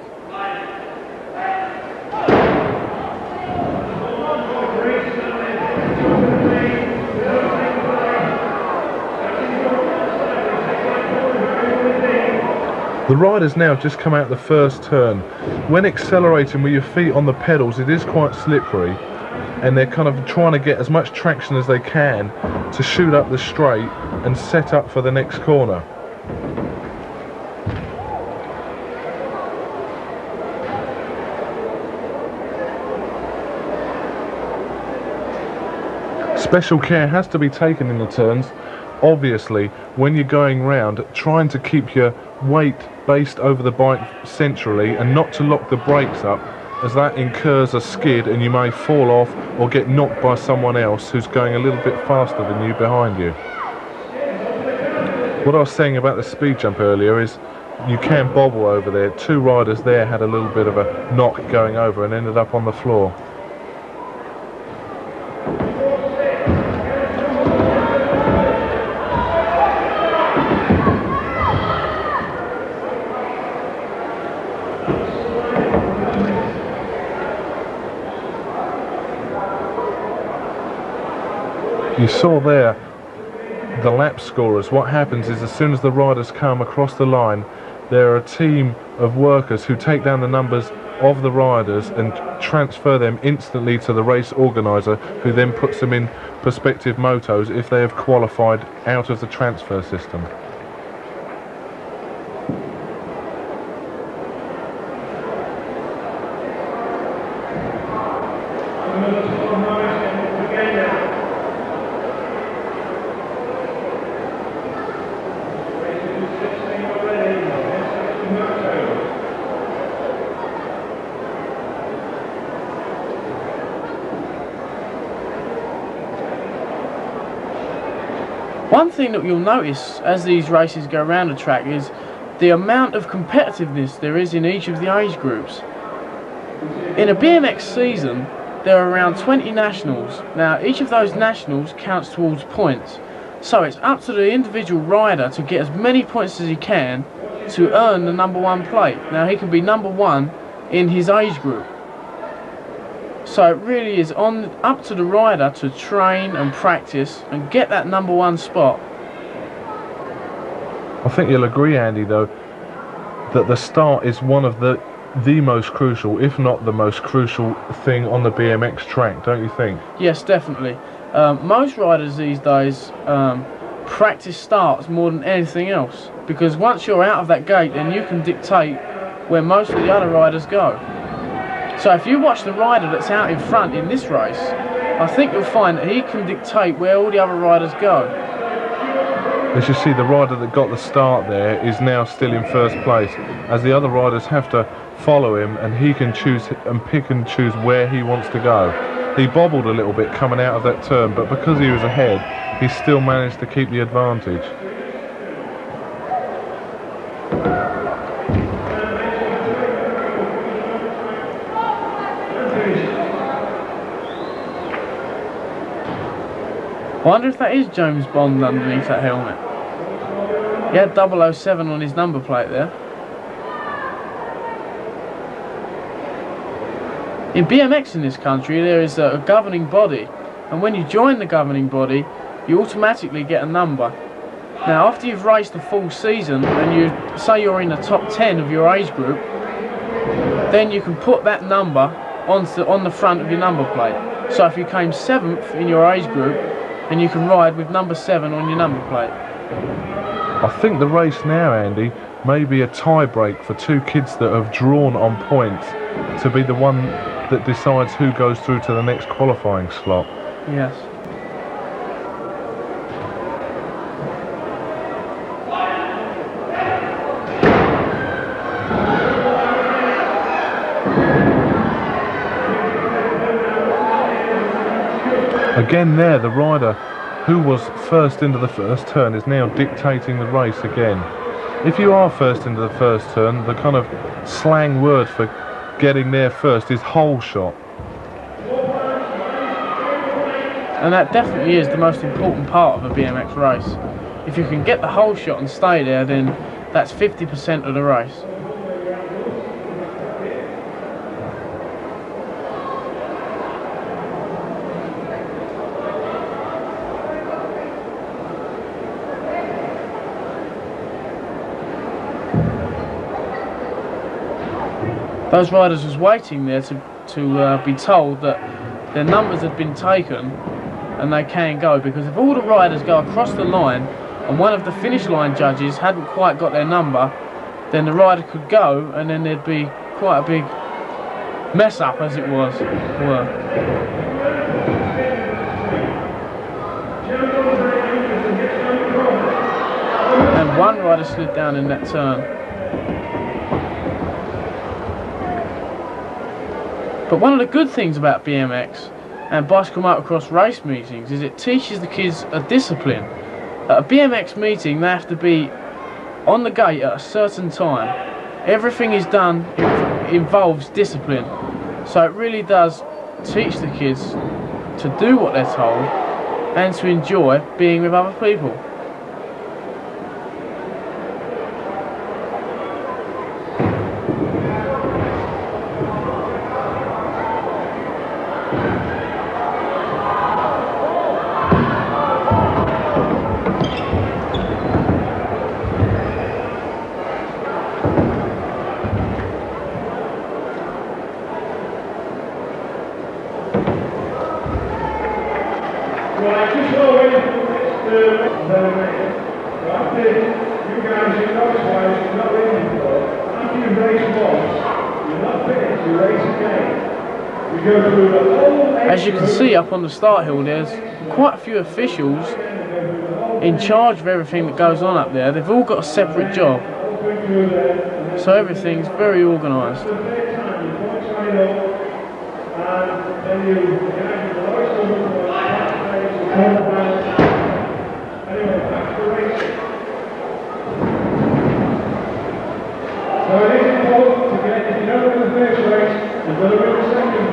The riders now have just come out the first turn. When accelerating with your feet on the pedals, it is quite slippery, and they're kind of trying to get as much traction as they can to shoot up the straight and set up for the next corner. Special care has to be taken in the turns. Obviously, when you're going round, trying to keep your weight based over the bike centrally and not to lock the brakes up, as that incurs a skid and you may fall off or get knocked by someone else who's going a little bit faster than you behind you. What I was saying about the speed jump earlier is you can bobble over there. Two riders there had a little bit of a knock going over and ended up on the floor. You saw there the lap scorers. What happens is as soon as the riders come across the line, there are a team of workers who take down the numbers of the riders and transfer them instantly to the race organiser, who then puts them in prospective motos if they have qualified out of the transfer system. One thing that you'll notice as these races go around the track is the amount of competitiveness there is in each of the age groups. In a BMX season, there are around 20 nationals. Now, each of those nationals counts towards points. So it's up to the individual rider to get as many points as he can to earn the #1 plate. Now, he can be #1 in his age group. So it really is up to the rider to train and practice and get that #1 spot. I think you'll agree, Andy, though, that the start is one of the most crucial, if not the most crucial thing on the BMX track, don't you think? Yes, definitely. Most riders these days practice starts more than anything else, because once you're out of that gate, then you can dictate where most of the other riders go. So if you watch the rider that's out in front in this race, I think you'll find that he can dictate where all the other riders go. As you see, the rider that got the start there is now still in first place, as the other riders have to follow him, and he can choose and pick and choose where he wants to go. He bobbled a little bit coming out of that turn, but because he was ahead, he still managed to keep the advantage. I wonder if that is James Bond underneath that helmet. He had 007 on his number plate there. In BMX in this country, there is a governing body, and when you join the governing body, you automatically get a number. Now, after you've raced a full season and you say you're in the top 10 of your age group, then you can put that number on the front of your number plate. So if you came 7th in your age group, then you can ride with #7 on your number plate. I think the race now, Andy, may be a tie break for two kids that have drawn on points to be the one that decides who goes through to the next qualifying slot. Yes. Again there, the rider who was first into the first turn is now dictating the race again. If you are first into the first turn, the kind of slang word for getting there first is hole shot. And that definitely is the most important part of a BMX race. If you can get the hole shot and stay there, then that's 50% of the race. Those riders was waiting there to be told that their numbers had been taken and they can go, because if all the riders go across the line and one of the finish line judges hadn't quite got their number, then the rider could go and then there'd be quite a big mess up, as it were. And one rider slid down in that turn. But one of the good things about BMX and bicycle motocross race meetings is it teaches the kids a discipline. At a BMX meeting, they have to be on the gate at a certain time. Everything is done, it involves discipline. So it really does teach the kids to do what they're told and to enjoy being with other people. Right, just go away from after you guys in those ways, you're not in for. After you race once, you're not finished, you race again. You go through the whole. As you can see up on the start hill, there's quite a few officials in charge of everything that goes on up there. They've all got a separate job, so everything's very organised.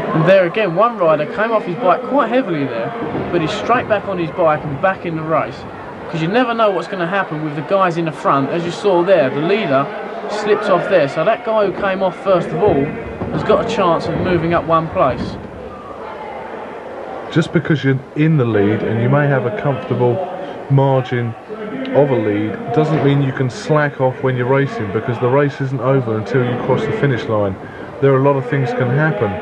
And there again, one rider came off his bike quite heavily there, but he's straight back on his bike and back in the race, because you never know what's going to happen with the guys in the front. As you saw there, the leader slipped off there, so that guy who came off first of all has got a chance of moving up one place. Just because you're in the lead and you may have a comfortable margin of a lead doesn't mean you can slack off when you're racing, because the race isn't over until you cross the finish line. There are a lot of things can happen.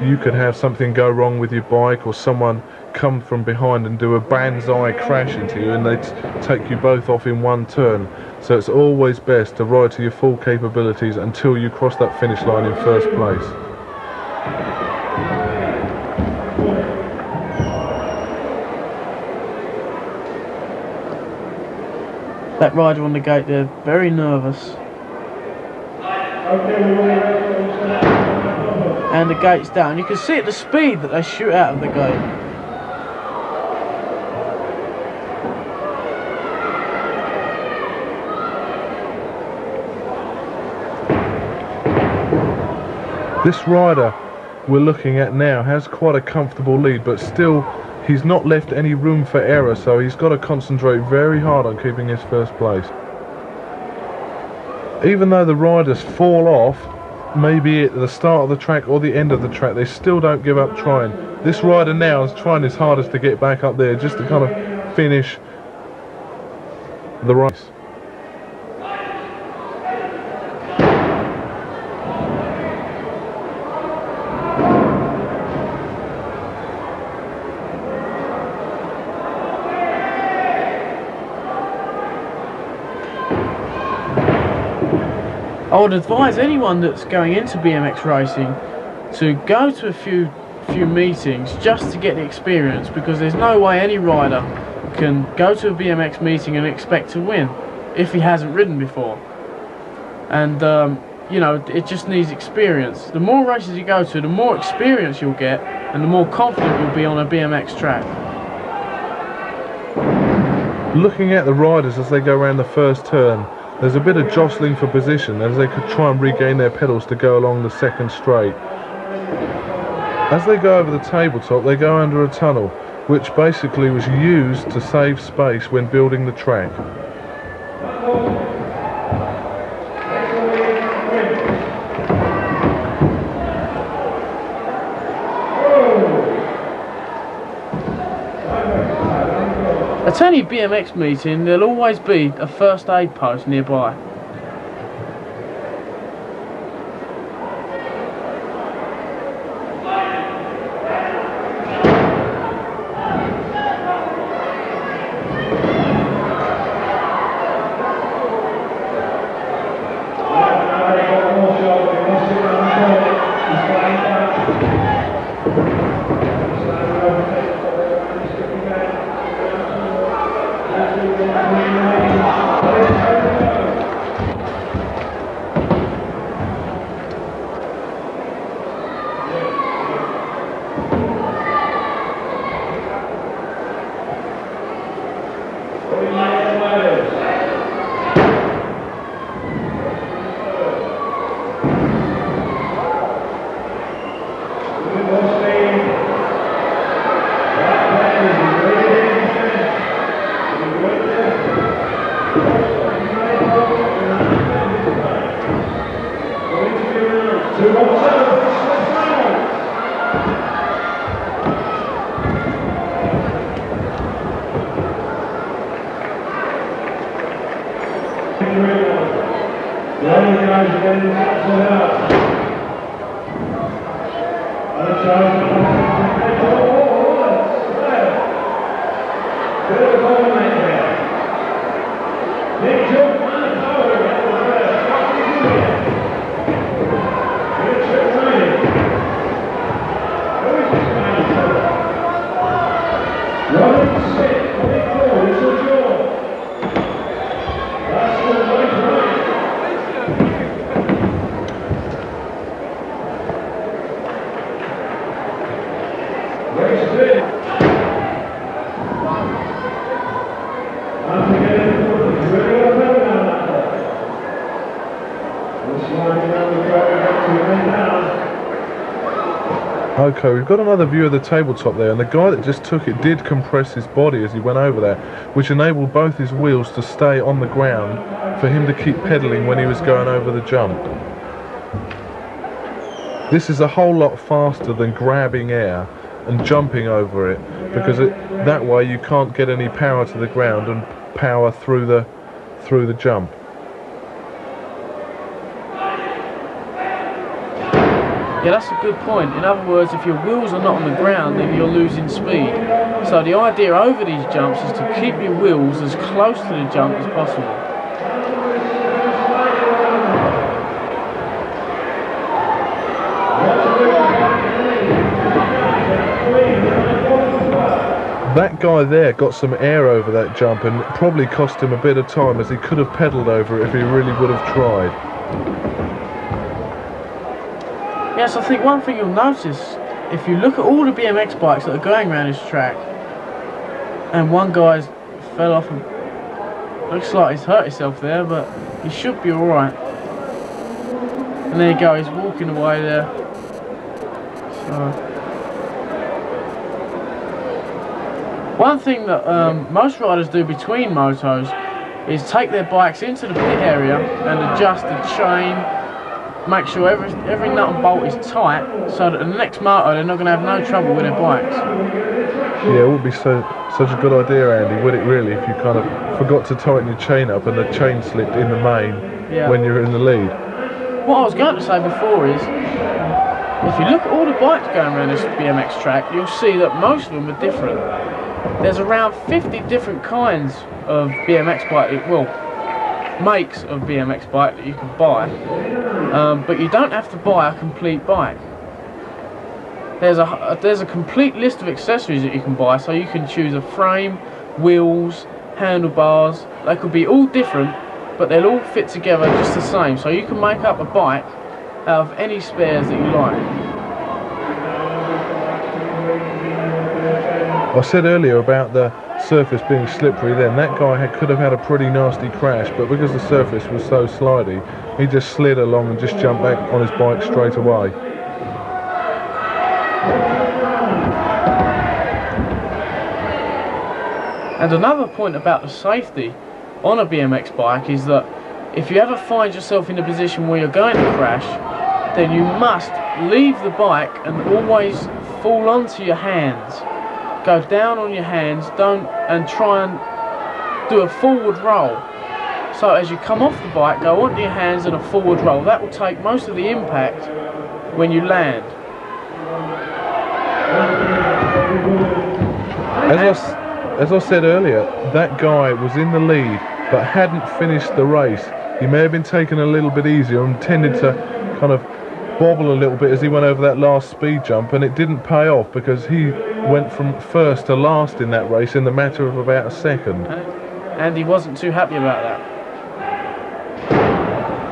You could have something go wrong with your bike, or someone come from behind and do a banzai crash into you, and they take you both off in one turn. So it's always best to ride to your full capabilities until you cross that finish line in first place. That rider on the gate there, very nervous. And the gate's down. You can see at the speed that they shoot out of the gate. This rider we're looking at now has quite a comfortable lead, but still he's not left any room for error, so he's got to concentrate very hard on keeping his first place. Even though the riders fall off, maybe at the start of the track or the end of the track, they still don't give up trying. This rider now is trying his hardest to get back up there just to kind of finish the race. I would advise anyone that's going into BMX racing to go to a few meetings just to get the experience, because there's no way any rider can go to a BMX meeting and expect to win if he hasn't ridden before. And you know, it just needs experience. The more races you go to, the more experience you'll get and the more confident you'll be on a BMX track. Looking at the riders as they go around the first turn, There's a bit of jostling for position as they could try and regain their pedals to go along the second straight. As they go over the tabletop, they go under a tunnel, which basically was used to save space when building the track. At any BMX meeting, there'll always be a first aid post nearby. Okay, we've got another view of the tabletop there, and the guy that just took it did compress his body as he went over there, which enabled both his wheels to stay on the ground for him to keep pedaling when he was going over the jump. This is a whole lot faster than grabbing air and jumping over it, because that way you can't get any power to the ground and power through the jump. Yeah, that's a good point. In other words, if your wheels are not on the ground, then you're losing speed. So the idea over these jumps is to keep your wheels as close to the jump as possible. That guy there got some air over that jump, and it probably cost him a bit of time, as he could have pedalled over it if he really would have tried. Yes, I think one thing you'll notice, if you look at all the BMX bikes that are going around this track, and one guy's fell off and looks like he's hurt himself there, but he should be alright. And there you go, he's walking away there. So, one thing that most riders do between motos is take their bikes into the pit area and adjust the chain, make sure every nut and bolt is tight, so that the next moto they're not going to have no trouble with their bikes. Yeah, it would be such a good idea, Andy, would it really, if you kind of forgot to tighten your chain up and the chain slipped in the main when you're in the lead. What I was going to say before is, if you look at all the bikes going around this BMX track, you'll see that most of them are different. There's around 50 different kinds of BMX bike, well, makes of BMX bike that you can buy, but you don't have to buy a complete bike. There's a complete list of accessories that you can buy, so you can choose a frame, wheels, handlebars. They could be all different, but they'll all fit together just the same, so you can make up a bike out of any spares that you like. I said earlier about surface being slippery then, that guy could have had a pretty nasty crash, but because the surface was so slidey, he just slid along and just jumped back on his bike straight away. And another point about the safety on a BMX bike is that if you ever find yourself in a position where you're going to crash, then you must leave the bike and always fall onto your hands. Go down on your hands, and try and do a forward roll. So as you come off the bike, go onto your hands and a forward roll. That will take most of the impact when you land. As I said earlier, that guy was in the lead but hadn't finished the race. He may have been taken a little bit easier and tended to kind of bobble a little bit as he went over that last speed jump, and it didn't pay off because he went from first to last in that race in the matter of about a second. And he wasn't too happy about that.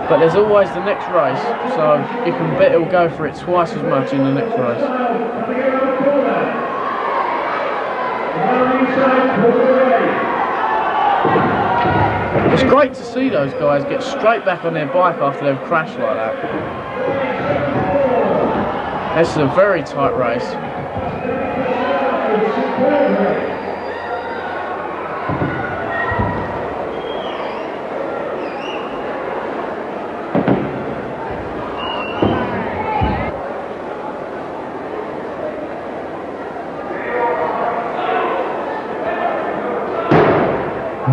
But there's always the next race, so you can bet he'll go for it twice as much in the next race. It's great to see those guys get straight back on their bike after they've crashed like that. This is a very tight race.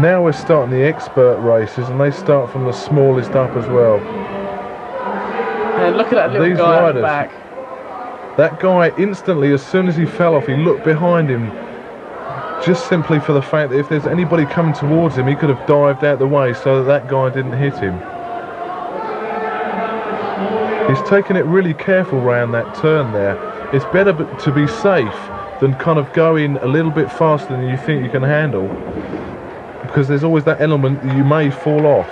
Now we're starting the expert races, and they start from the smallest up as well. And look at that little These guy at riders, the back. that guy instantly, as soon as he fell off, he looked behind him, just simply for the fact that if there's anybody coming towards him, he could have dived out the way so that guy didn't hit him. He's taking it really careful round that turn there. It's better to be safe than kind of going a little bit faster than you think you can handle, because there's always that element that you may fall off.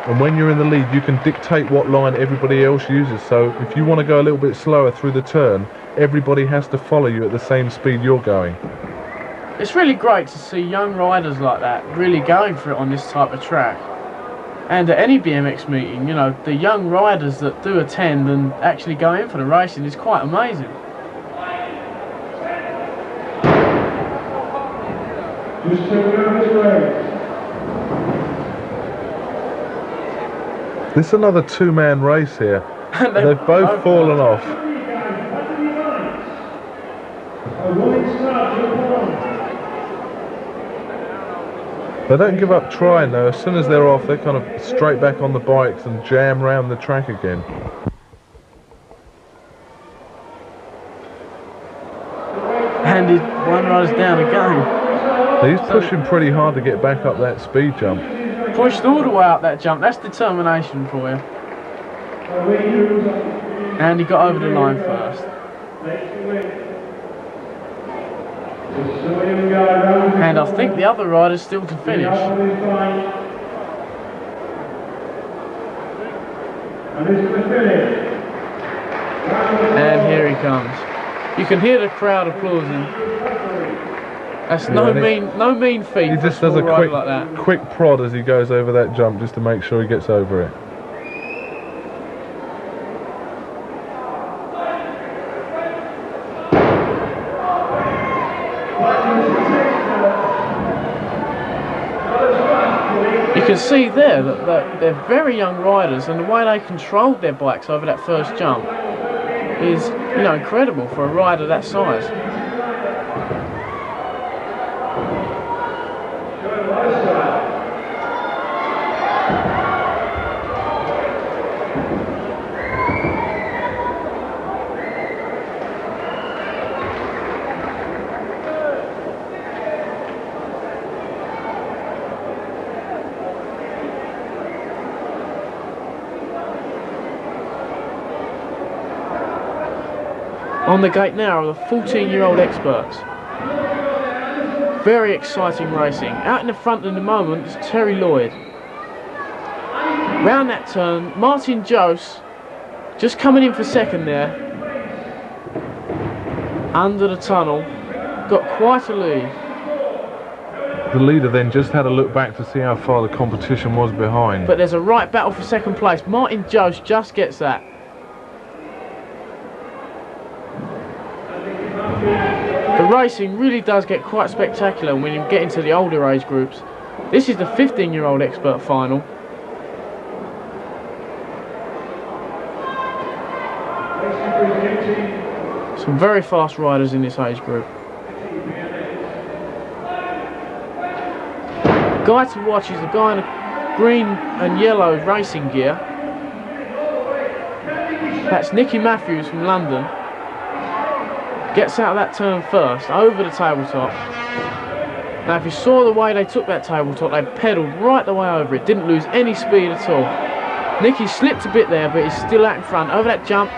And when you're in the lead, you can dictate what line everybody else uses. So if you want to go a little bit slower through the turn, everybody has to follow you at the same speed you're going. It's really great to see young riders like that really going for it on this type of track. And at any BMX meeting, you know, the young riders that do attend and actually go in for the racing is quite amazing. Just take it over this way. This is another two-man race here. They've both fallen off. They don't give up trying though. As soon as they're off, they're kind of straight back on the bikes and jam round the track again. And one rider's down again. He's pushing pretty hard to get back up that speed jump. Pushed all the way up that jump. That's determination for you. And he got over the line first. And I think the other rider's still to finish. And here he comes. You can hear the crowd applauding. That's no mean feat. He just for does a rider like that. quick prod as he goes over that jump just to make sure he gets over it. You can see there that they're very young riders, and the way they controlled their bikes over that first jump is, you know, incredible for a rider that size. On the gate now are the 14-year-old experts. Very exciting racing. Out in the front in the moment is Terry Lloyd. Round that turn, Martin Jose just coming in for second there. Under the tunnel, got quite a lead. The leader then just had a look back to see how far the competition was behind. But there's a right battle for second place. Martin Jost just gets that. The racing really does get quite spectacular when you get into the older age groups. This is the 15-year-old expert final. Some very fast riders in this age group. Guy to watch is the guy in a green and yellow racing gear. That's Nicky Matthews from London. Gets out of that turn first, over the tabletop. Now if you saw the way they took that tabletop, they pedalled right the way over it, didn't lose any speed at all. Nicky slipped a bit there, but he's still out in front, over that jump.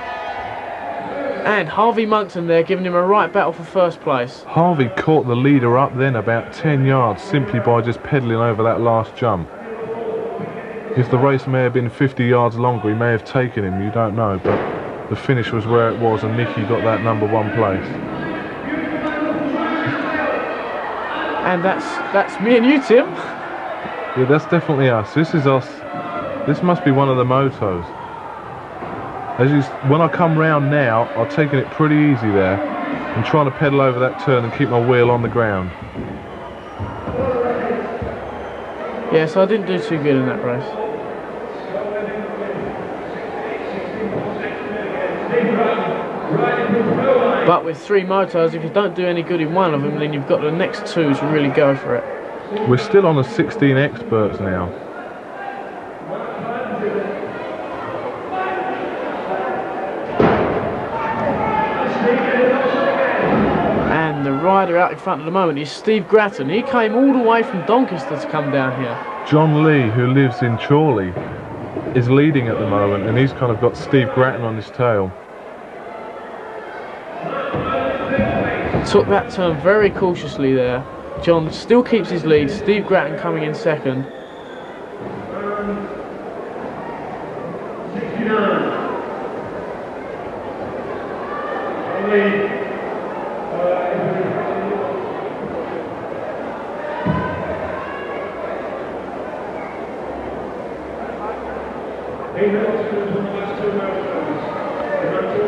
And Harvey Monkton there giving him a right battle for first place. Harvey caught the leader up then about 10 yards simply by just pedalling over that last jump. If the race may have been 50 yards longer, he may have taken him, you don't know, but the finish was where it was and Nicky got that #1 place. And that's me and you, Tim. Yeah, that's definitely us. This is us. This must be one of the motos. When I come round now, I've taken it pretty easy there. I'm trying to pedal over that turn and keep my wheel on the ground. Yeah, so I didn't do too good in that race. But with 3 motos, if you don't do any good in one of them, then you've got the next 2 to really go for it. We're still on the 16 experts now. And the rider out in front at the moment is Steve Grattan. He came all the way from Doncaster to come down here. John Lee, who lives in Chorley, is leading at the moment, and he's kind of got Steve Grattan on his tail. Took that turn very cautiously there. John still keeps his lead. Steve Grattan coming in second.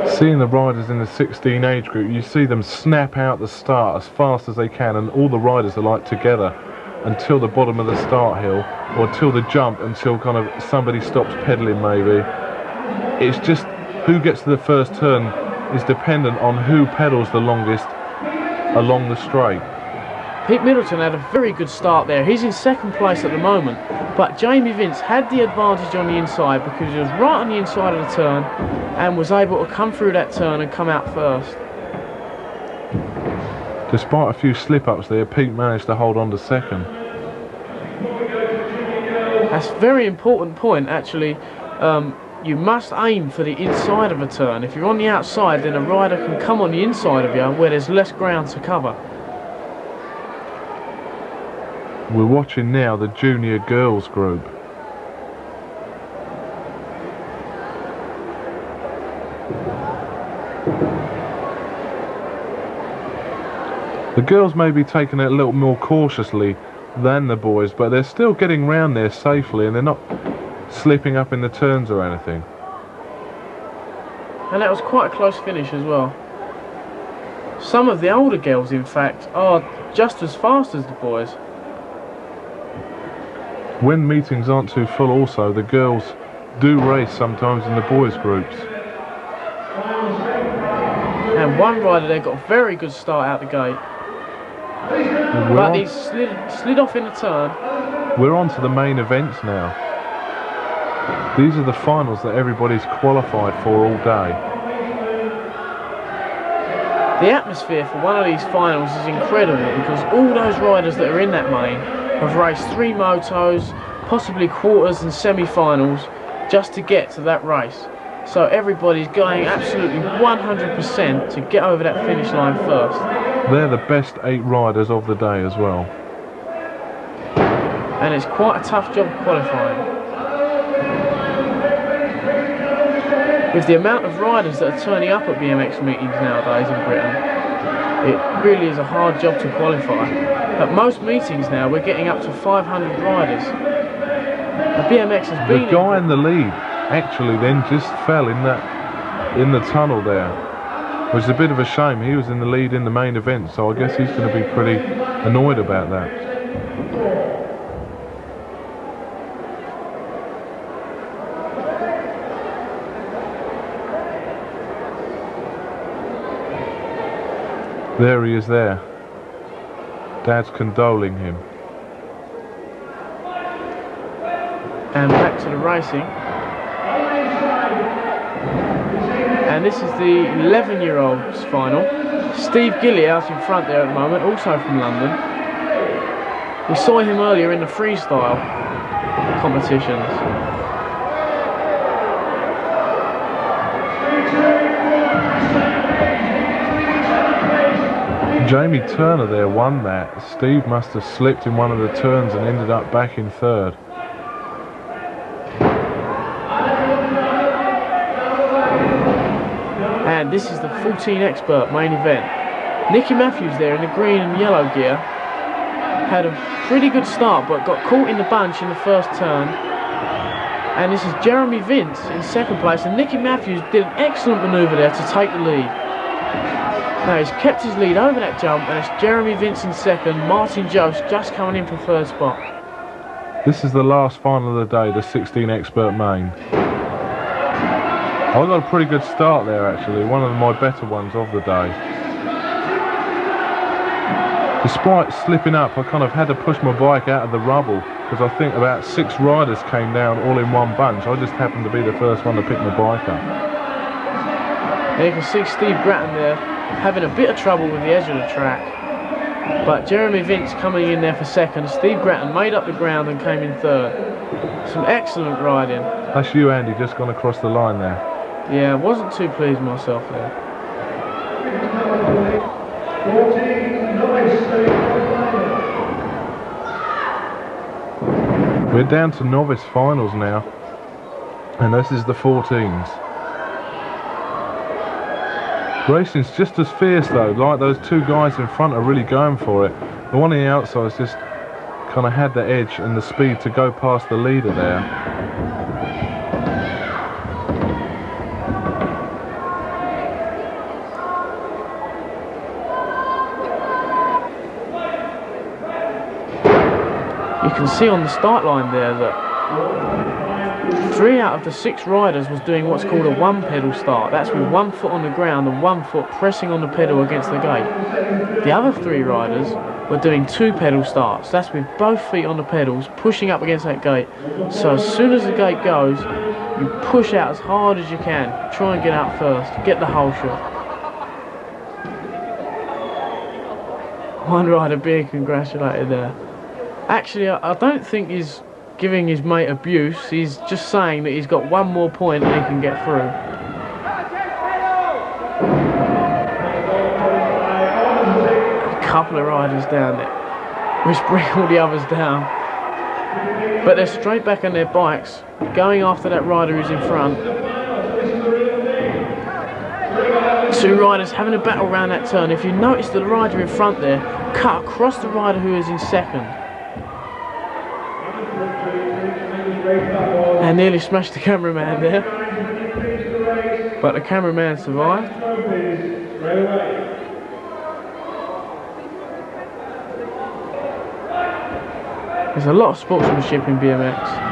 Seeing the riders in the 16 age group, you see them snap out the start as fast as they can, and all the riders are like together until the bottom of the start hill, or till the jump, until kind of somebody stops pedaling maybe. It's just who gets to the first turn is dependent on who pedals the longest along the straight. Pete Middleton had a very good start there. He's in second place at the moment, but Jamie Vince had the advantage on the inside because he was right on the inside of the turn and was able to come through that turn and come out first. Despite a few slip-ups there, Pete managed to hold on to second. That's a very important point, actually. You must aim for the inside of a turn. If you're on the outside, then a rider can come on the inside of you where there's less ground to cover. We're watching now the junior girls group. The girls may be taking it a little more cautiously than the boys, but they're still getting round there safely and they're not slipping up in the turns or anything. And that was quite a close finish as well. Some of the older girls, in fact, are just as fast as the boys. When meetings aren't too full also, the girls do race sometimes in the boys groups. And one rider there got a very good start out the gate. But he slid off in the turn. We're on to the main events now. These are the finals that everybody's qualified for all day. The atmosphere for one of these finals is incredible because all those riders that are in that main have raced 3 motos, possibly quarters and semi-finals just to get to that race. So everybody's going absolutely 100% to get over that finish line first. They're the best 8 riders of the day as well. And it's quite a tough job qualifying. With the amount of riders that are turning up at BMX meetings nowadays in Britain, it really is a hard job to qualify. At most meetings now, we're getting up to 500 riders. The BMX has been... The guy in the lead actually then just fell in the tunnel there, which is a bit of a shame. He was in the lead in the main event, so I guess he's going to be pretty annoyed about that. There he is there. Dad's condoling him. And back to the racing. And this is the 11-year-olds final. Steve Gilly out in front there at the moment, also from London. We saw him earlier in the freestyle competitions. Jamie Turner there won that. Steve must have slipped in one of the turns and ended up back in third. And this is the 14 expert main event. Nicky Matthews there in the green and yellow gear had a pretty good start but got caught in the bunch in the first turn. And this is Jeremy Vince in second place, and Nicky Matthews did an excellent manoeuvre there to take the lead. Now he's kept his lead over that jump, and it's Jeremy Vince in second, Martin Jost just coming in for third spot. This is the last final of the day, the 16 expert main. I got a pretty good start there actually, one of my better ones of the day. Despite slipping up, I kind of had to push my bike out of the rubble because I think about 6 riders came down all in one bunch. I just happened to be the first one to pick my bike up. And you can see Steve Grattan there having a bit of trouble with the edge of the track. But Jeremy Vince coming in there for second. Steve Grattan made up the ground and came in third. Some excellent riding. That's you, Andy, just gone across the line there. Yeah, I wasn't too pleased myself there. 14 novice We're down to novice finals now, and this is the 14s. Racing's just as fierce though, like those 2 guys in front are really going for it. The one on the outside's just kind of had the edge and the speed to go past the leader there. You can see on the start line there that 3 out of the 6 riders was doing what's called a 1-pedal start. That's with 1 foot on the ground and 1 foot pressing on the pedal against the gate. The other 3 riders were doing 2-pedal starts. That's with both feet on the pedals, pushing up against that gate. So as soon as the gate goes, you push out as hard as you can. Try and get out first, get the whole shot. One rider being congratulated there. Actually, I don't think he's giving his mate abuse. He's just saying that he's got 1 more point and he can get through. A couple of riders down there, which bring all the others down. But they're straight back on their bikes, going after that rider who's in front. 2 riders having a battle around that turn. If you notice that the rider in front there cut across the rider who is in second. And nearly smashed the cameraman there, but the cameraman survived. There's a lot of sportsmanship in BMX.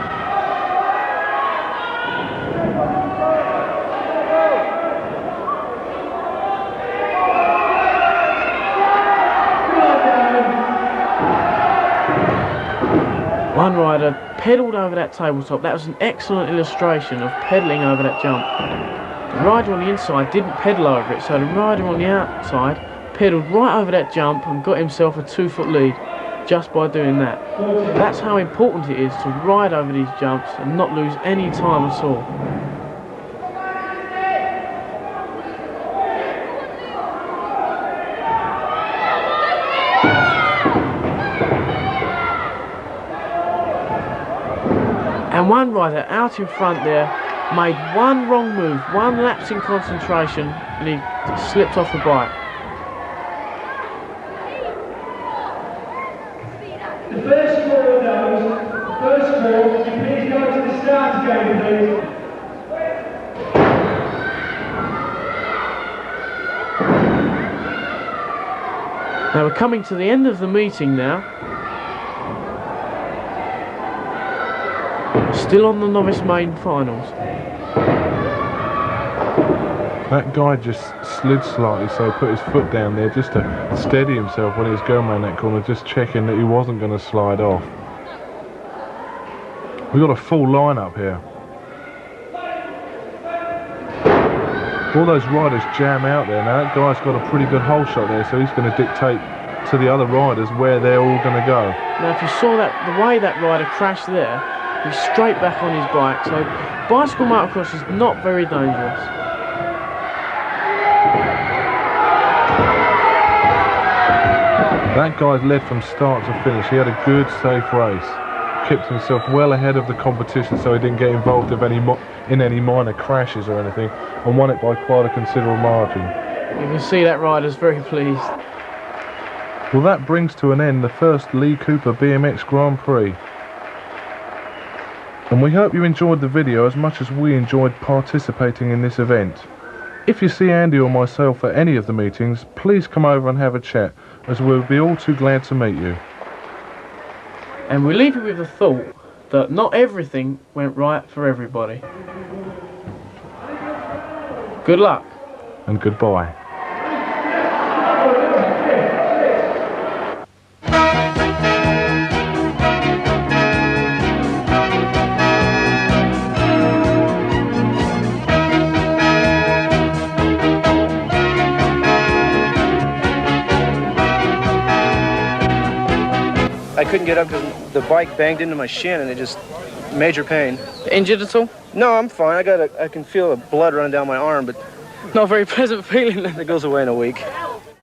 One rider pedalled over that tabletop. That was an excellent illustration of pedaling over that jump. The rider on the inside didn't pedal over it, so the rider on the outside pedalled right over that jump and got himself a 2-foot lead just by doing that. That's how important it is to ride over these jumps and not lose any time at all. And one rider out in front there made 1 wrong move, 1 lapse in concentration, and he slipped off the bike. The first four of those, first four, would you please go to the start again, please? Now we're coming to the end of the meeting now. Still on the novice main finals. That guy just slid slightly, so he put his foot down there just to steady himself when he was going around that corner, just checking that he wasn't going to slide off. We've got a full lineup here. All those riders jam out there. Now that guy's got a pretty good hole shot there, so he's going to dictate to the other riders where they're all going to go. Now if you saw that, the way that rider crashed there, he's straight back on his bike, so bicycle motocross is not very dangerous. That guy's led from start to finish. He had a good, safe race. Kept himself well ahead of the competition so he didn't get involved in any minor crashes or anything, and won it by quite a considerable margin. You can see that rider's very pleased. Well, that brings to an end the first Lee Cooper BMX Grand Prix. And we hope you enjoyed the video as much as we enjoyed participating in this event. If you see Andy or myself at any of the meetings, please come over and have a chat, as we'll be all too glad to meet you. And we leave you with the thought that not everything went right for everybody. Good luck. And goodbye. I couldn't get up because the bike banged into my shin and it just major pain. Injured at all? No, I'm fine. I can feel the blood running down my arm, but Not a very pleasant feeling then. it goes away in a week.